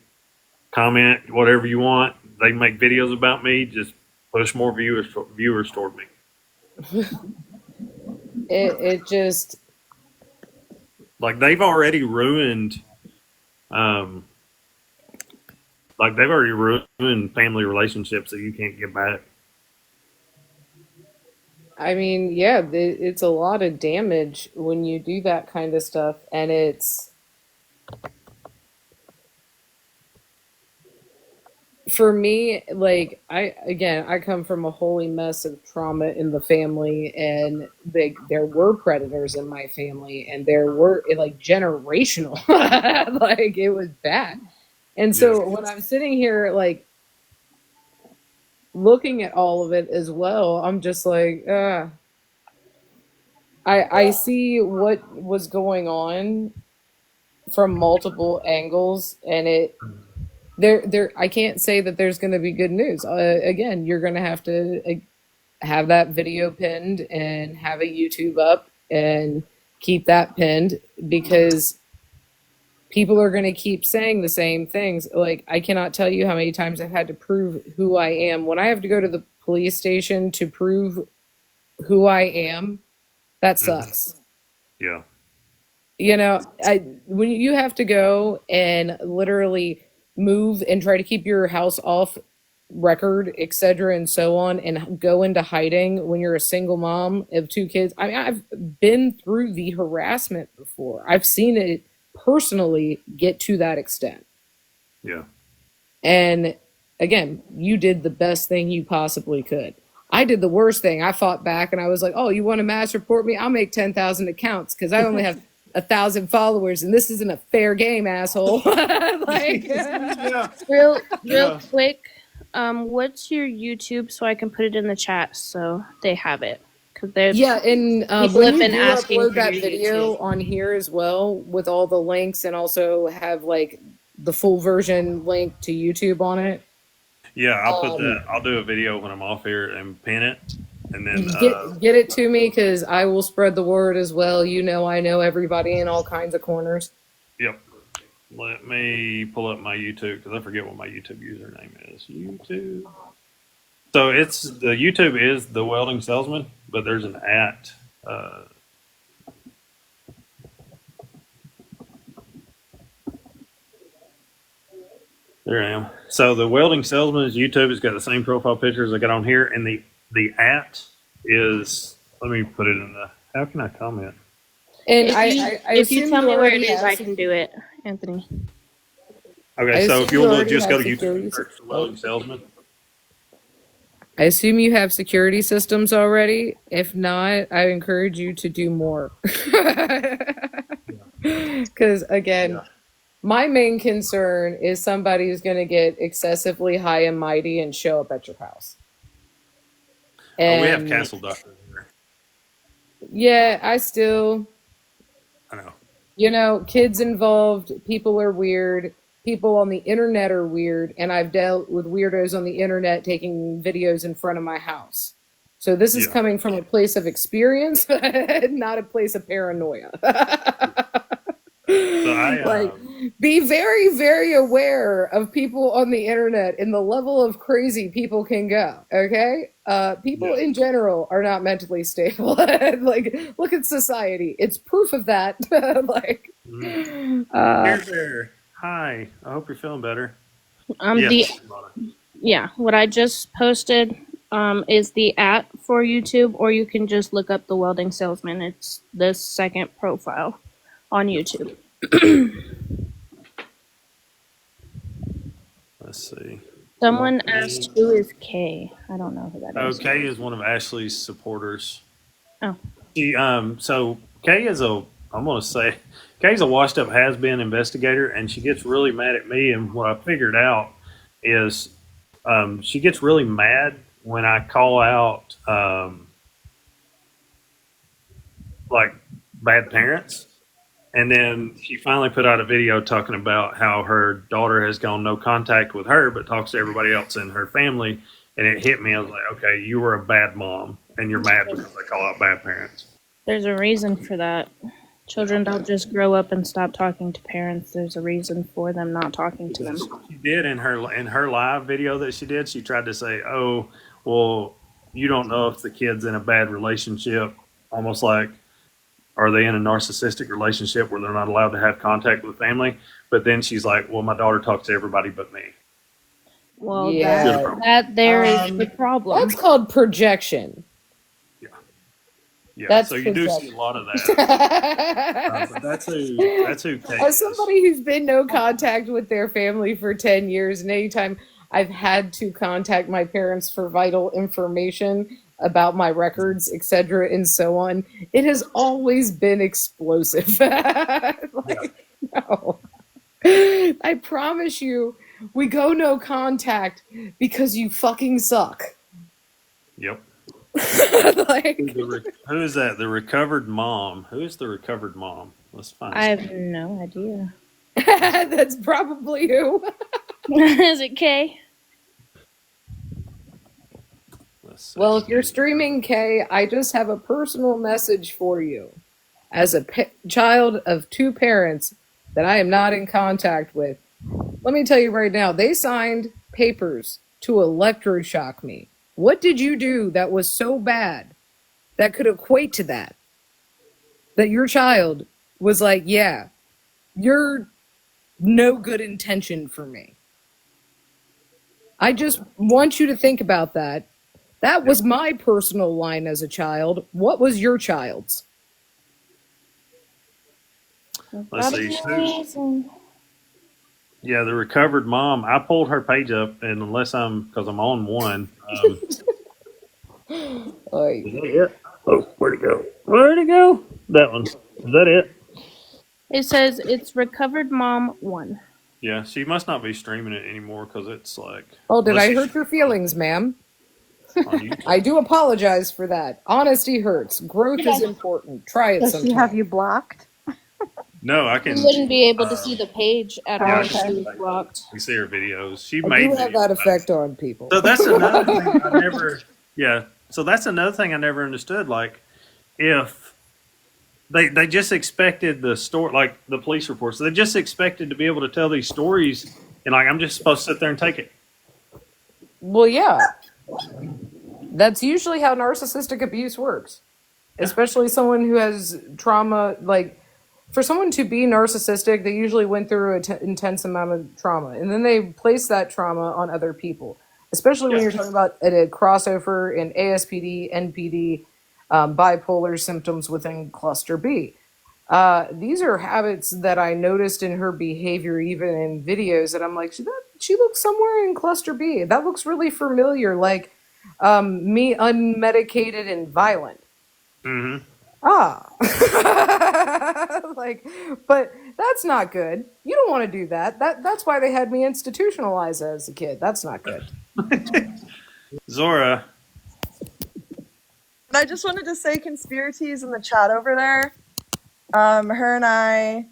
comment whatever you want. They make videos about me. Just push more viewers toward me. It just like they've already ruined family relationships that you can't get back. I mean, yeah, it's a lot of damage when you do that kind of stuff, and it's For me, like I come from a holy mess of trauma in the family, and there were predators in my family, and there were like generational, like it was bad. And Yeah. so when I'm sitting here like looking at all of it as well, I'm just like, I see what was going on from multiple angles, and I can't say that there's going to be good news. Again, you're going to have to have that video pinned and have a YouTube up and keep that pinned, because people are going to keep saying the same things. Like, I cannot tell you how many times I've had to prove who I am. When I have to go to the police station to prove who I am, that sucks. Yeah. You know, when you have to go and literally move and try to keep your house off record, etc., and so on, and go into hiding when you're a single mom of two kids. I mean, I've been through the harassment before. I've seen it personally get to that extent. Yeah. And again, you did the best thing you possibly could. I did the worst thing. I fought back and I was like, "Oh, you want to mass report me? I'll make 10,000 accounts because I only have 1,000 followers, and this isn't a fair game, asshole." Like, Yeah. Real Yeah. quick, what's your YouTube so I can put it in the chat so they have it? Because they're yeah, and people when have you been do asking upload for that your video YouTube. on here as well with all the links, and also have like the full version link to YouTube on it. Yeah, I'll put that. I'll do a video when I'm off here and pin it, and then Get it to me, because I will spread the word as well. You know, I know everybody in all kinds of corners. yep. Let me pull up my YouTube because I forget what my YouTube username is. YouTube. So it's the YouTube is the welding salesman, but there's an at. There I am. So the welding salesman's YouTube has got the same profile pictures I got on here, and the at is. Let me put it in the. How can I comment? And If you tell me where it is, I have can do it, Anthony. Okay, I so if assume you'll you already just go have to YouTube security and search the welding salesman. I assume you have security systems already. If not, I encourage you to do more. Because again, Yeah. my main concern is somebody who's going to get excessively high and mighty and show up at your house. Oh, we have And castle doctors here. yeah, I still, I know. you know, kids involved, people are weird, people on the internet are weird, and I've dealt with weirdos on the internet taking videos in front of my house. So this is Yeah. coming from a place of experience, not a place of paranoia. So I Like, be very, very aware of people on the internet and the level of crazy people can go. Okay, people Yeah. in general are not mentally stable. Like, look at society; it's proof of that. Like, Here there. Hi. I hope you're feeling better. Yes. What I just posted is the at for YouTube, or you can just look up the welding salesman. It's the second profile on YouTube. Let's see. Someone asked who is Kay. I don't know who that is. Kay is one of Ashley's supporters. Oh. So Kay is I'm gonna say Kay's a washed up has been investigator, and she gets really mad at me. And what I figured out is she gets really mad when I call out like bad parents. And then she finally put out a video talking about how her daughter has gone no contact with her, but talks to everybody else in her family. And it hit me. I was like, okay, you were a bad mom, and you're mad because I call out bad parents. There's a reason for that. Children don't just grow up and stop talking to parents. There's a reason for them not talking to them. She did in her live video that she did. She tried to say, "Oh, well, you don't know if the kid's in a bad relationship, almost like." Are they in a narcissistic relationship where they're not allowed to have contact with family? But then she's like, well, my daughter talks to everybody but me. Well, yeah, that there is the problem. That's called projection. Yeah. Yeah, That's so you do see a possession. lot of that. But that's who Kay As is. somebody who's been no contact with their family for 10 years, and anytime I've had to contact my parents for vital information about my records, etc., and so on, it has always been explosive. Like, no. I promise you, we go no contact because you fucking suck. Yep. Like, Who is that? The recovered mom. Who is the recovered mom? Let's find I have no idea. that's probably who. Is it Kay? Let's see. Well, if you're streaming, Kay, I just have a personal message for you. As a child of two parents that I am not in contact with, let me tell you right now, they signed papers to electroshock me. What did you do that was so bad that could equate to that? That your child was like, yeah, you're no good intention for me. I just want you to think about that. That was my personal line as a child. What was your child's? Let's see. Yeah, the recovered mom. I pulled her page up, and because I'm on one. Like, Is that it? Oh, where'd it go? Where'd it go? That one. Is that it? It says it's recovered mom 1. Yeah, she must not be streaming it anymore because it's like. oh, did I hurt your feelings, ma'am? I do apologize for that. Honesty hurts. Growth is important. Try it Does sometime. she have you blocked? No, I can. You wouldn't be able to see the page at all Yeah, if she was blocked. You see her videos. She I made do have that effect on people. So that's another thing I never. Yeah. So that's another thing I never understood. Like, if they just expected the story, like the police reports, they just expected to be able to tell these stories, and like I'm just supposed to sit there and take it. Well, yeah. That's usually how narcissistic abuse works. Especially someone who has trauma. Like, for someone to be narcissistic, they usually went through an intense amount of trauma. And then they place that trauma on other people. Especially when you're talking about a crossover in ASPD, NPD, bipolar symptoms within cluster B. These are habits that I noticed in her behavior, even in videos, that I'm like, she looks somewhere in cluster B. That looks really familiar, like me unmedicated and violent. Mm-hmm. Like, but that's not good. You don't want to do that. That's why they had me institutionalized as a kid. That's not good. Zora. I just wanted to say conspiracies in the chat over there. Her and I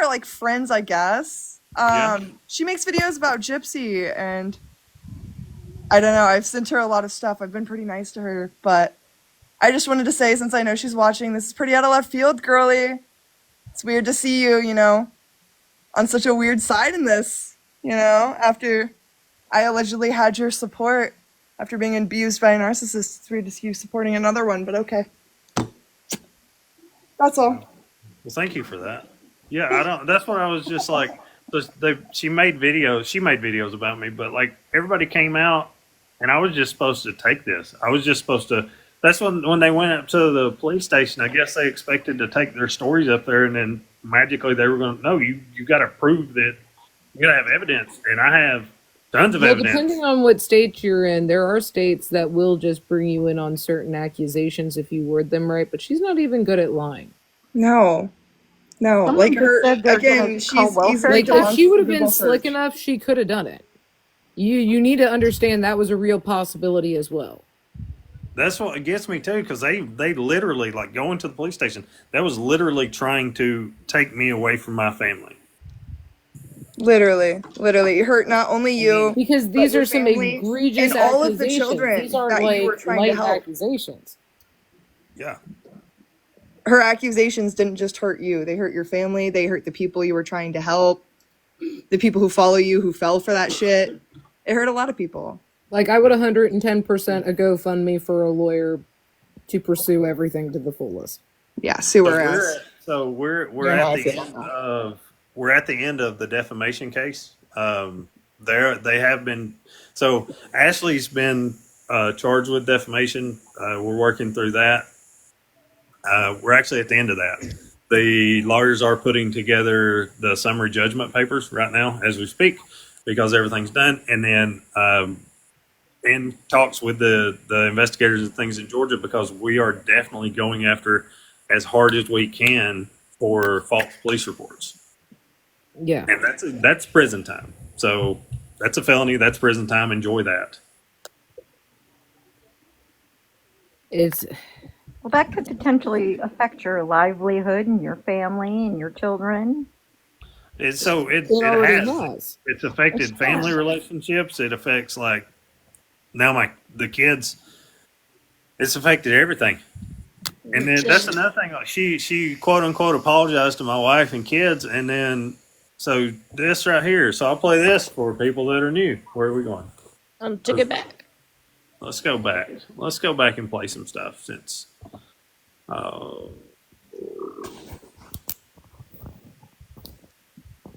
are like friends, I guess. She makes videos about Gypsy, and I don't know, I've sent her a lot of stuff. I've been pretty nice to her, but I just wanted to say, since I know she's watching, this is pretty out of left field, girly. It's weird to see you, on such a weird side in this, after I allegedly had your support after being abused by a narcissist. It's weird to see you supporting another one, but okay. That's all. Well, thank you for that. Yeah, that's what I was just like. She made videos about me, but like everybody came out, and I was just supposed to take this. I was just supposed to. That's when they went up to the police station. I guess they expected to take their stories up there, and then magically they were going to. No, you got to prove that. You got to have evidence, and I have tons of evidence. Depending on what state you're in, there are states that will just bring you in on certain accusations if you word them right. But she's not even good at lying. No, like her again. She's easily like if she would have been slick enough, she could have done it. You need to understand that was a real possibility as well. That's what gets me too, because they literally, like, going to the police station, that was literally trying to take me away from my family. Literally it hurt not only you, because these are some egregious and all accusations. of the children These aren't that like you were trying to help. Accusations. Yeah. Her accusations didn't just hurt you; they hurt your family. They hurt the people you were trying to help, the people who follow you, who fell for that shit. It hurt a lot of people. Like, I would 110% a GoFundMe for a lawyer to pursue everything to the fullest. Yeah, sue her ass. So we're at the end of the defamation case. They have been. So Ashley's been charged with defamation. We're working through that. We're actually at the end of that. The lawyers are putting together the summary judgment papers right now as we speak because everything's done. And then in talks with the investigators and things in Georgia because we are definitely going after as hard as we can for false police reports. Yeah. And that's prison time. So that's a felony. That's prison time. Enjoy that. It's Well, that could potentially affect your livelihood and your family and your children. It already has. has. It's affected family relationships. It affects now the kids. It's affected everything. And then that's another thing. Like she quote unquote apologized to my wife and kids, and then so this right here. So I'll play this for people that are new. Where are we going? To get back. Let's go back. Let's go back and play some stuff since.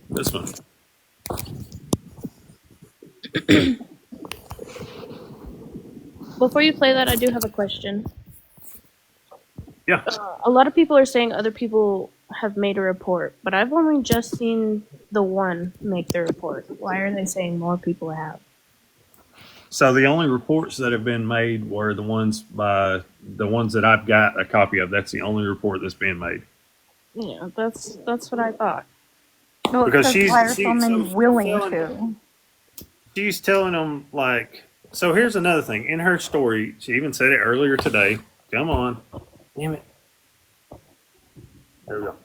This one. Before you play that, I do have a question. Yeah. A lot of people are saying other people have made a report, but I've only just seen the one make the report. Why are they saying more people have? So the only reports that have been made were the ones that I've got a copy of. That's the only report that's being made. Yeah, that's what I thought. No, Because why are so many willing to? She's telling them so here's another thing. In her story, she even said it earlier today. Come on. Damn it. There we go.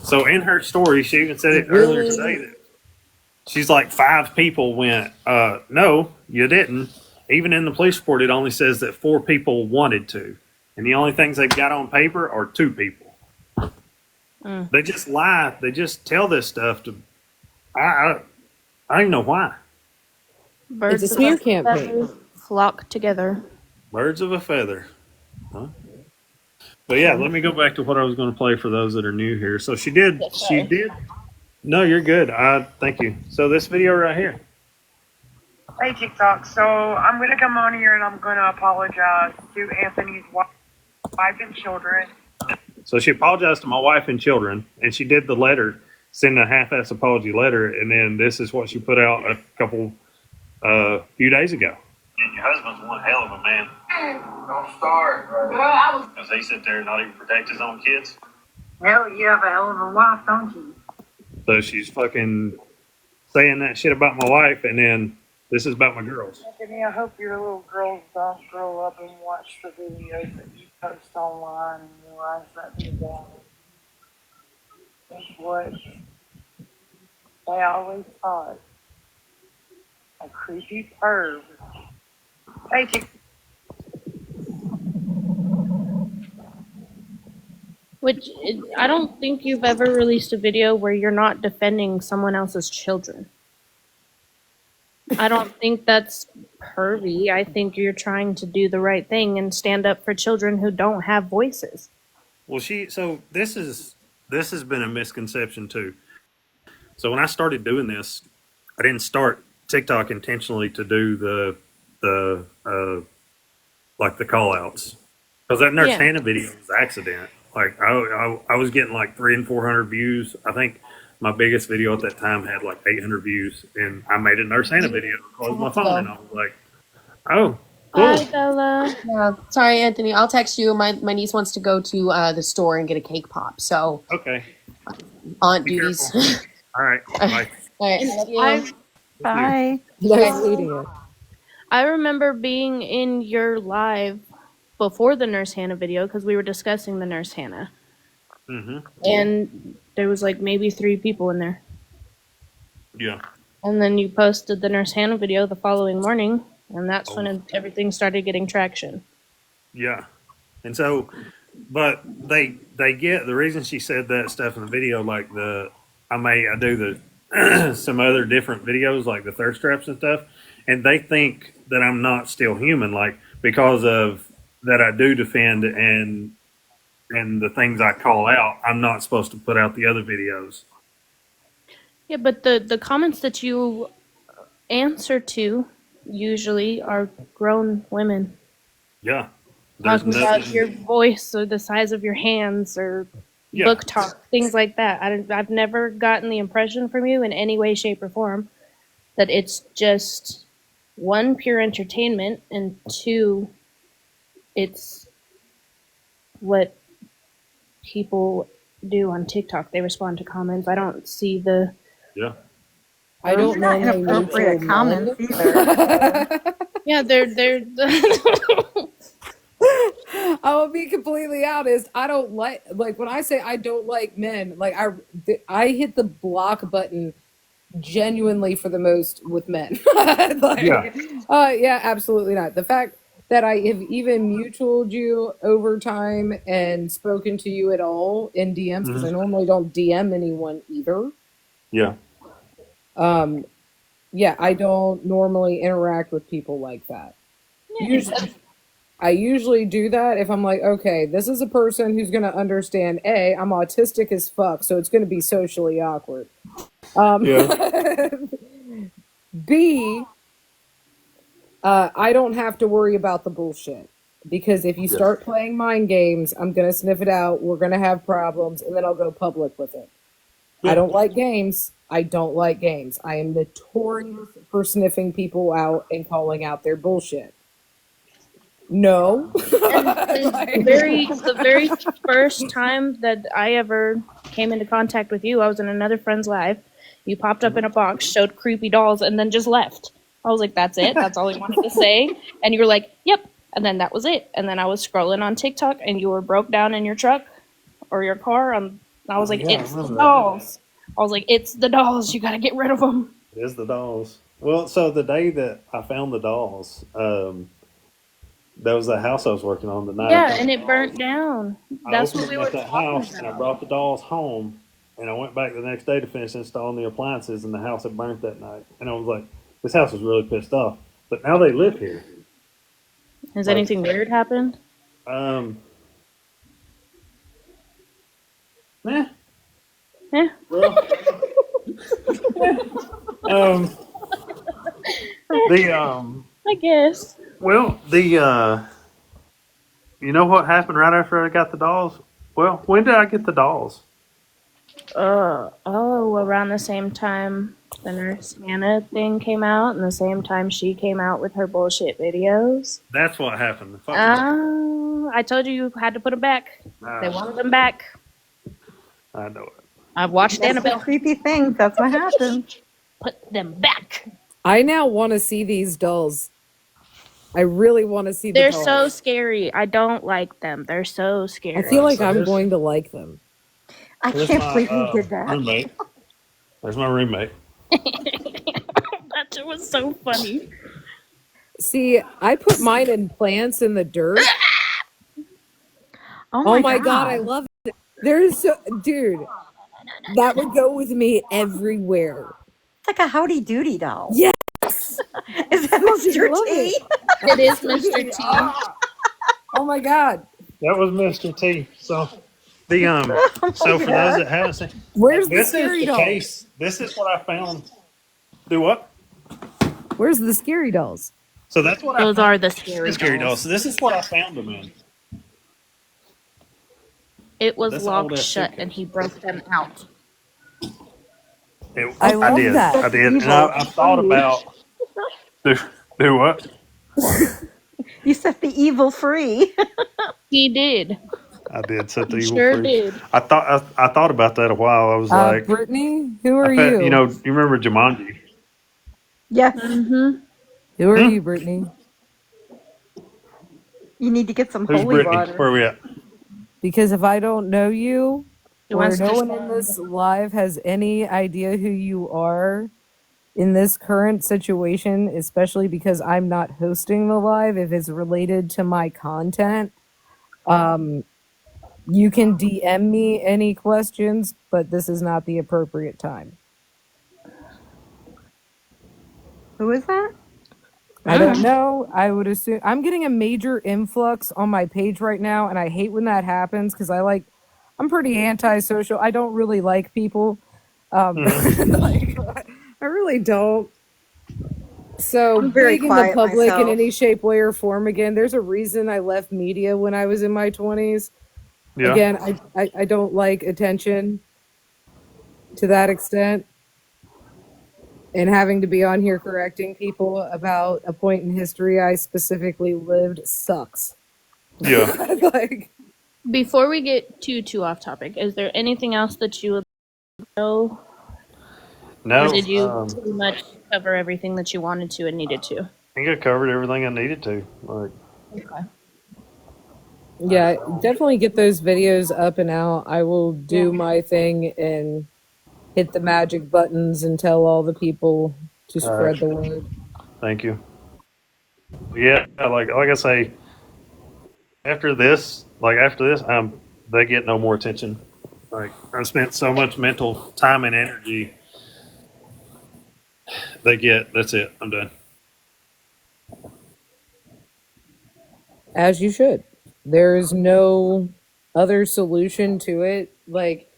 So in her story, she even said it earlier today that she's like 5 people went, no, you didn't. Even in the police report, it only says that 4 people wanted to. And the only things they've got on paper are 2 people. They just lie. They just tell this stuff to. I don't even know why. Birds It's a smear of campaign. Flock together. Birds of a feather. Huh? But yeah, let me go back to what I was going to play for those that are new here. So she did. She did. No, you're good. Thank you. So this video right here. Hey, TikTok. So I'm going to come on here and I'm going to apologize to Anthony's wife and children. So she apologized to my wife and children, and she did the letter, send a half-ass apology letter, and then this is what she put out a few days ago. And your husband's one hell of a man. Don't start, brother. Because he sit there and not even protect his own kids. Well, you have a hell of a wife, don't you? So she's fucking saying that shit about my wife, and then this is about my girls. Anthony, I hope your little girls don't grow up and watch the videos that you post online and realize that you're down. That's what they always thought. A creepy perv. Hey, I don't think you've ever released a video where you're not defending someone else's children. I don't think that's pervy. I think you're trying to do the right thing and stand up for children who don't have voices. Well, this has been a misconception too. So when I started doing this, I didn't start TikTok intentionally to do the call outs because that Nurse Hannah video was an accident. Like I was getting like 300 and 400 views. I think my biggest video at that time had like 800 views, and I made a Nurse Hannah video. Closed my phone, and I was like, "Oh, cool." Hi, Bella. Yeah, sorry, Anthony. I'll text you. My niece wants to go to the store and get a cake pop. So Okay. aunt Be duties. careful. All right. Bye. All right, love you. Bye. Nice meeting you. I remember being in your live before the Nurse Hannah video because we were discussing the Nurse Hannah. Mm-hmm. And there was like maybe 3 people in there. Yeah. And then you posted the Nurse Hannah video the following morning, and that's when everything started getting traction. Yeah. And so, but they get the reason she said that stuff in the video, like I do the some other different videos like the thirst traps and stuff, and they think that I'm not still human, like because of that I do defend and the things I call out, I'm not supposed to put out the other videos. Yeah, but the comments that you answer to usually are grown women Yeah. There's talking about nothing. your voice or the size of your hands or Yeah. book talk, things like that. I've never gotten the impression from you in any way, shape, or form that it's just one, pure entertainment, and two, it's what people do on TikTok. They respond to comments. I don't see the. Yeah. I don't Not normally inappropriate mutual comments men. either. Yeah, they're. I will be completely honest. I don't like when I say I don't like men. Like I hit the block button genuinely for the most with men. Yeah. Yeah, absolutely not. The fact that I have even mutualed you over time and spoken to you at all in DMs because I normally don't DM anyone either. Yeah. Yeah, I don't normally interact with people like that. I usually do that if I'm like, okay, this is a person who's going to understand. A, I'm autistic as fuck, so it's going to be socially awkward. Yeah. B, I don't have to worry about the bullshit. Because if you start playing mind games, I'm going to sniff it out, we're going to have problems, and then I'll go public with it. Yeah. I don't like games. I don't like games. I am notorious for sniffing people out and calling out their bullshit. No. The very first time that I ever came into contact with you, I was in another friend's live. You popped up in a box, showed creepy dolls, and then just left. I was like, that's it? That's all he wanted to say? And you were like, yep. And then that was it. And then I was scrolling on TikTok, and you were broke down in your truck or your car. And I was like, it's the dolls. I was like, it's the dolls. You got to get rid of them. It is the dolls. Well, so the day that I found the dolls, that was the house I was working on the night. Yeah, and it burnt down. That's what we were at that talking house, about. and I brought the dolls home, and I went back the next day to finish installing the appliances, and the house had burnt that night. And I was like, this house was really pissed off. But now they live here. Has anything weird happened? Nah. Eh? Well, I guess. well, you know what happened right after I got the dolls? Well, when did I get the dolls? Around the same time the Nurse Hannah thing came out, and the same time she came out with her bullshit videos. That's what happened. I told you had to put them back. They wanted them back. I know it. I've watched Annabelle. Creepy things. That's what happened. Put them back. I now want to see these dolls. I really want to see the They're dolls. so scary. I don't like them. They're so scary. I feel like I'm going to like them. I can't believe you did that. Roommate. There's my roommate. That shit was so funny. See, I put mine in plants in the dirt. Oh my God, I love it. There's so, dude, that would go with me everywhere. It's like a Howdy Doody doll. Yes. Is that Mr. T? It is Mr. T. Oh my God. That was Mr. T. So the so for those that haven't seen, where's this the scary is the doll? case. This is what I found. Do what? Where's the scary dolls? So that's what Those are the scary dolls. dolls. So this is what I found them in. It was That's locked old shut, suitcase. and he broke them out. I love did. that. I did. And I thought about do what? You set the evil free. He did. I did set the He evil sure free. did. I thought about that a while. I was like, Brittany, who are you? you know, you remember Jumanji? Yes. Mm-hmm. Who are you, Brittany? You need to get some Who's holy Brittany? water. Where are we at? Because if I don't know you, He or wants no to one in this live has any idea who you are in this current situation, especially because I'm not hosting the live, if it's related to my content, you can DM me any questions, but this is not the appropriate time. Who is that? I don't know. I would assume I'm getting a major influx on my page right now, and I hate when that happens because I'm pretty antisocial. I don't really like people. I really don't. So I'm very being in the quiet public in myself. any shape, way, or form, again, there's a reason I left media when I was in my 20s. Yeah. Again, I don't like attention to that extent. And having to be on here correcting people about a point in history I specifically lived sucks. Yeah. Like, Before we get too off topic, is there anything else that you would know, No. or did you pretty much cover everything that you wanted to and needed to? I think I covered everything I needed to. Like, Okay. yeah, definitely get those videos up and out. I will do my thing and hit the magic buttons and tell all the people to all right. spread the word. Thank you. Yeah, like I say, after this, they get no more attention. Like I spent so much mental time and energy. That's it. I'm done. As you should. There is no other solution to it. Like,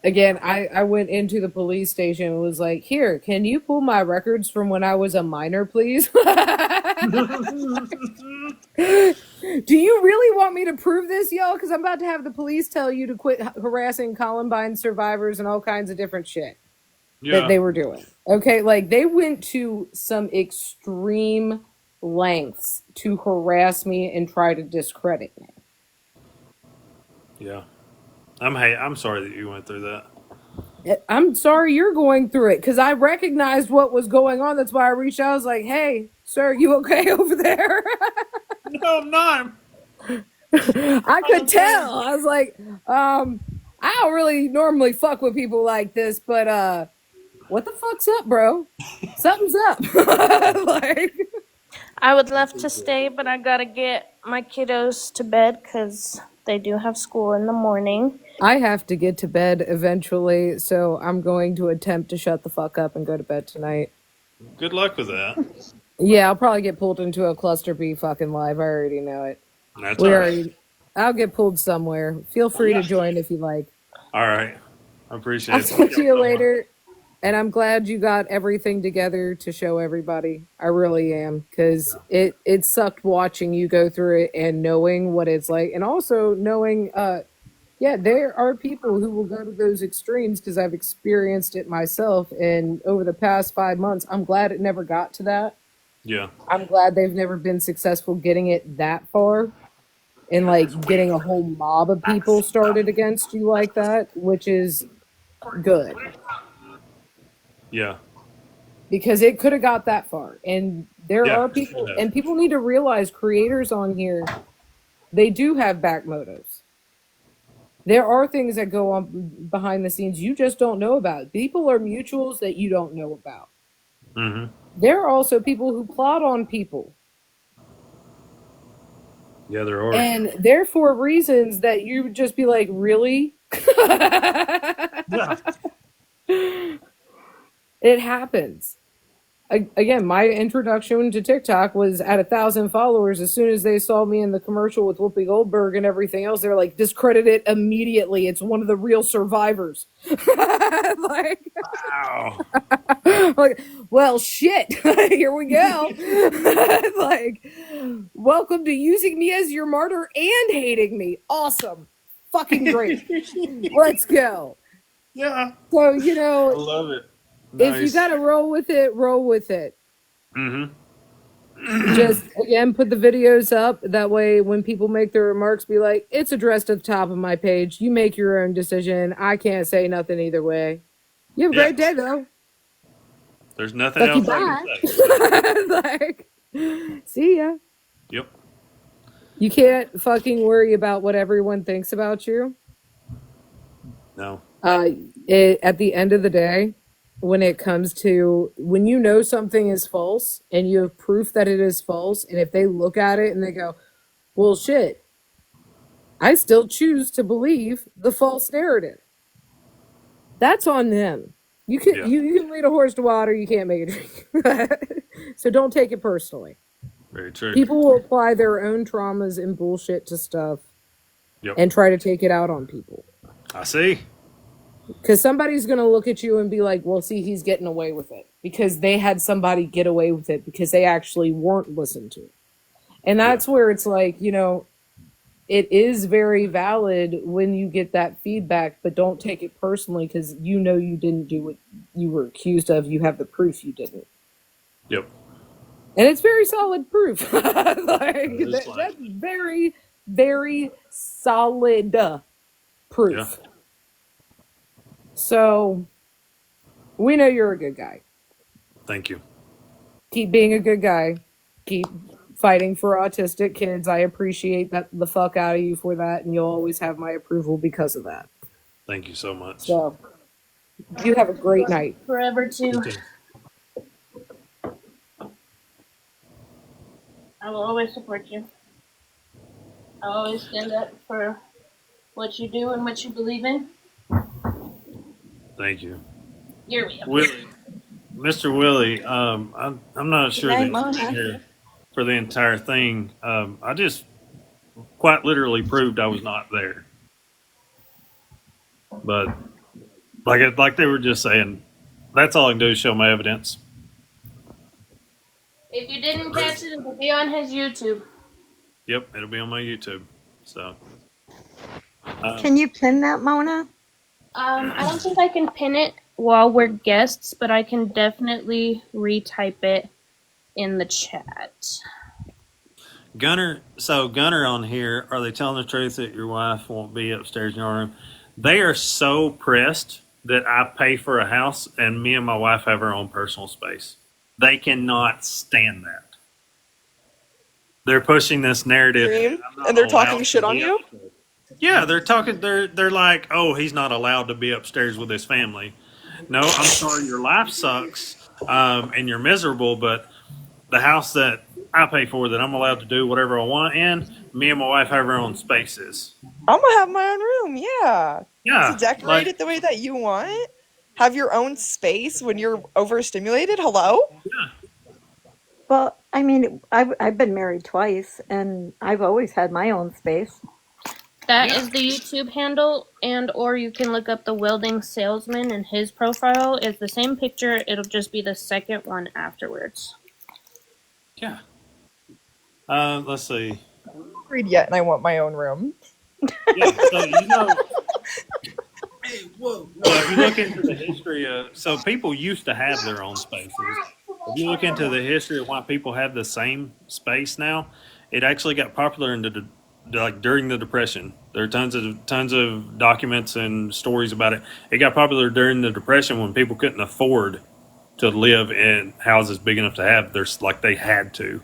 again, I went into the police station and was like, here, can you pull my records from when I was a minor, please? Do you really want me to prove this, y'all? Because I'm about to have the police tell you to quit harassing Columbine survivors and all kinds of different shit that they were doing. Okay, like they went to some extreme lengths to harass me and try to discredit me. Yeah. I'm sorry that you went through that. I'm sorry you're going through it because I recognized what was going on. That's why I reached out. I was like, hey, sir, you okay over there? No, I'm not. I could tell. I was like, I don't really normally fuck with people like this, but what the fuck's up, bro? Something's up. Like, I would love to stay, but I gotta get my kiddos to bed because they do have school in the morning. I have to get to bed eventually, so I'm going to attempt to shut the fuck up and go to bed tonight. Good luck with that. Yeah, I'll probably get pulled into a cluster B fucking live. I already know it. That's all right. I'll get pulled somewhere. Feel free to join if you like. All right. I appreciate I'll it. talk to you later. And I'm glad you got everything together to show everybody. I really am, because it sucked watching you go through it and knowing what it's like, and also knowing, yeah, there are people who will go to those extremes because I've experienced it myself. And over the past 5 months, I'm glad it never got to that. Yeah. I'm glad they've never been successful getting it that far and like getting a whole mob of people started against you like that, which is good. Yeah. Because it could have got that far. And there Yeah, are people, and people need to realize creators on here, they do have back motives. There are things that go on behind the scenes you just don't know about. People are mutuals that you don't know about. Mm-hmm. There are also people who plot on people. Yeah, there are. And they're for reasons that you would just be like, really? Yeah. It happens. Again, my introduction to TikTok was at 1,000 followers. As soon as they saw me in the commercial with Whoopi Goldberg and everything else, they're like, discredit it immediately. It's one of the real survivors. Like, Wow. like, well, shit. Here we go. Like, welcome to using me as your martyr and hating me. Awesome. Fucking great. Let's go. Yeah. So, I love it. Nice. if you gotta roll with it, roll with it. Mm-hmm. Just, again, put the videos up. That way, when people make their remarks, be like, it's addressed at the top of my page. You make your own decision. I can't say nothing either way. You have a great day, though. There's nothing else I can say. Like, see ya. Yep. You can't fucking worry about what everyone thinks about you. No. At the end of the day, when it comes to when you know something is false and you have proof that it is false, and if they look at it and they go, well, shit, I still choose to believe the false narrative. That's on them. You can you can lead a horse to water, you can't make it drink. So don't take it personally. Very true. People will apply their own traumas and bullshit to stuff and try to take it out on people. I see. Because somebody's going to look at you and be like, well, see, he's getting away with it. because they had somebody get away with it because they actually weren't listened to. And that's where it's like, you know, it is very valid when you get that feedback, but don't take it personally because you know you didn't do what you were accused of. You have the proof you didn't. Yep. And it's very solid proof. That's very, very solid proof. Yeah. So we know you're a good guy. Thank you. Keep being a good guy. Keep fighting for autistic kids. I appreciate that the fuck out of you for that, and you'll always have my approval because of that. Thank you so much. So you have a great night. Forever too. I will always support you. I'll always stand up for what you do and what you believe in. Thank you. You're me. Willie, Mr. Willie, I'm not sure that you're here for the entire thing. I just quite literally proved I was not there. But like they were just saying, that's all I can do is show my evidence. If you didn't catch it, it'll be on his YouTube. Yep, it'll be on my YouTube. So, Can you pin that, Mona? I don't think I can pin it while we're guests, but I can definitely retype it in the chat. Gunner on here, are they telling the truth that your wife won't be upstairs in your room? They are so pressed that I pay for a house and me and my wife have our own personal space. They cannot stand that. They're pushing this narrative. And they're talking shit on you? Yeah, they're like, oh, he's not allowed to be upstairs with his family. No, I'm sorry, your life sucks, and you're miserable, but the house that I pay for, that I'm allowed to do whatever I want in, me and my wife have our own spaces. I'm gonna have my own room, yeah. Yeah. To decorate it the way that you want. Have your own space when you're overstimulated. Hello? Yeah. Well, I mean, I've been married twice, and I've always had my own space. That is the YouTube handle, and or you can look up the welding salesman, and his profile is the same picture. It'll just be the second one afterwards. Yeah. Let's see. I haven't read yet, and I want my own room. Yeah, so you know. Well, if you look into the history of, so people used to have their own spaces. If you look into the history of why people have the same space now, it actually got popular during the Depression. There are tons of documents and stories about it. It got popular during the Depression when people couldn't afford to live in houses big enough to have. There's like they had to.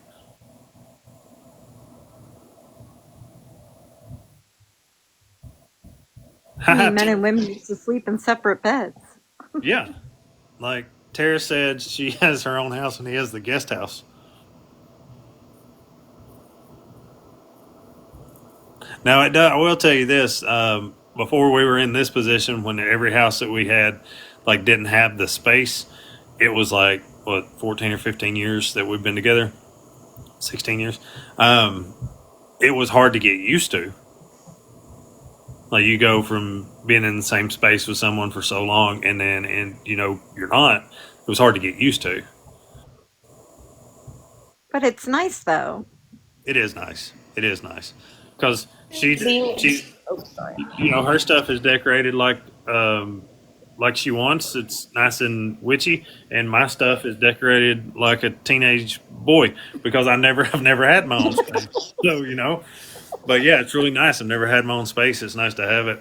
I mean, men and women used to sleep in separate beds. Yeah. Like Tara said, she has her own house and he has the guest house. Now, I will tell you this. Before we were in this position, when every house that we had like didn't have the space, it was like, 14 or 15 years that we've been together? 16 years. It was hard to get used to. Like you go from being in the same space with someone for so long and you're not. It was hard to get used to. But it's nice, though. It is nice. It is nice. Because she her stuff is decorated like she wants. It's nice and witchy, and my stuff is decorated like a teenage boy because I've never had my own space. So but yeah, it's really nice. I've never had my own space. It's nice to have it.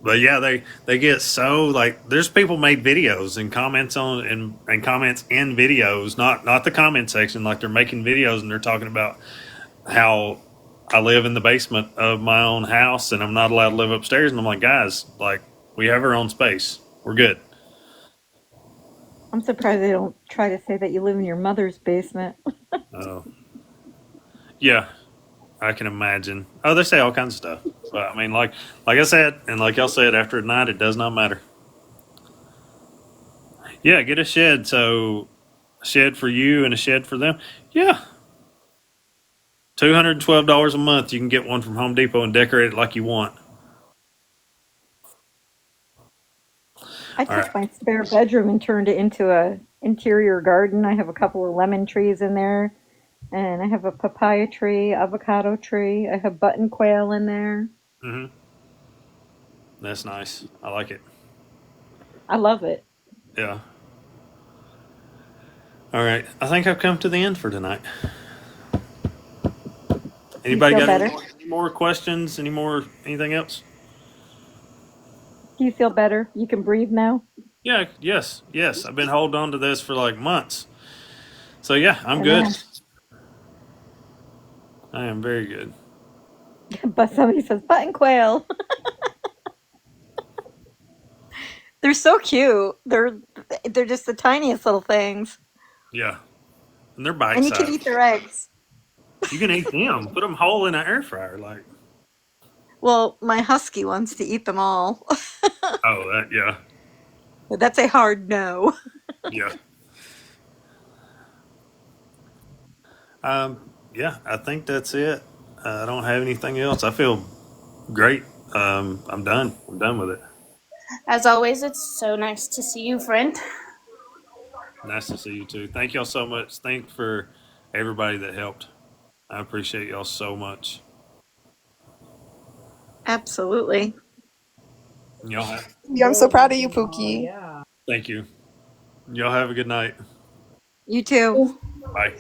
But yeah, they get so like there's people made videos and comments on and comments in videos, not the comment section. Like they're making videos and they're talking about how I live in the basement of my own house and I'm not allowed to live upstairs. And I'm like, guys, like we have our own space. We're good. I'm surprised they don't try to say that you live in your mother's basement. Oh, yeah, I can imagine. Oh, they say all kinds of stuff. But I mean, like I said, and like y'all said, after a night, it does not matter. Yeah, get a shed. So a shed for you and a shed for them. Yeah. $212 a month. You can get one from Home Depot and decorate it like you want. I All right. took my spare bedroom and turned it into a interior garden. I have a couple of lemon trees in there, and I have a papaya tree, avocado tree. I have button quail in there. Mm-hmm. That's nice. I like it. I love it. Yeah. All right. I think I've come to the end for tonight. Do you Anybody feel got better? any more questions? Anything else? Do you feel better? You can breathe now? Yeah. Yes. I've been holding on to this for like months. So yeah, I'm I good. know. I am very good. But somebody says button quail. They're so cute. They're just the tiniest little things, Yeah. And they're bite and you can sized. eat their eggs. You can eat them. Put them whole in an air fryer. Like, Well, my husky wants to eat them all. oh, yeah. That's a hard no. Yeah. Yeah, I think that's it. I don't have anything else. I feel great. I'm done. I'm done with it. As always, it's so nice to see you, friend. Nice to see you too. Thank y'all so much. Thank for everybody that helped. I appreciate y'all so much. Absolutely. Y'all have, Yeah, I'm so proud of you, Pookie. thank you. Y'all have a good night. You too. Bye.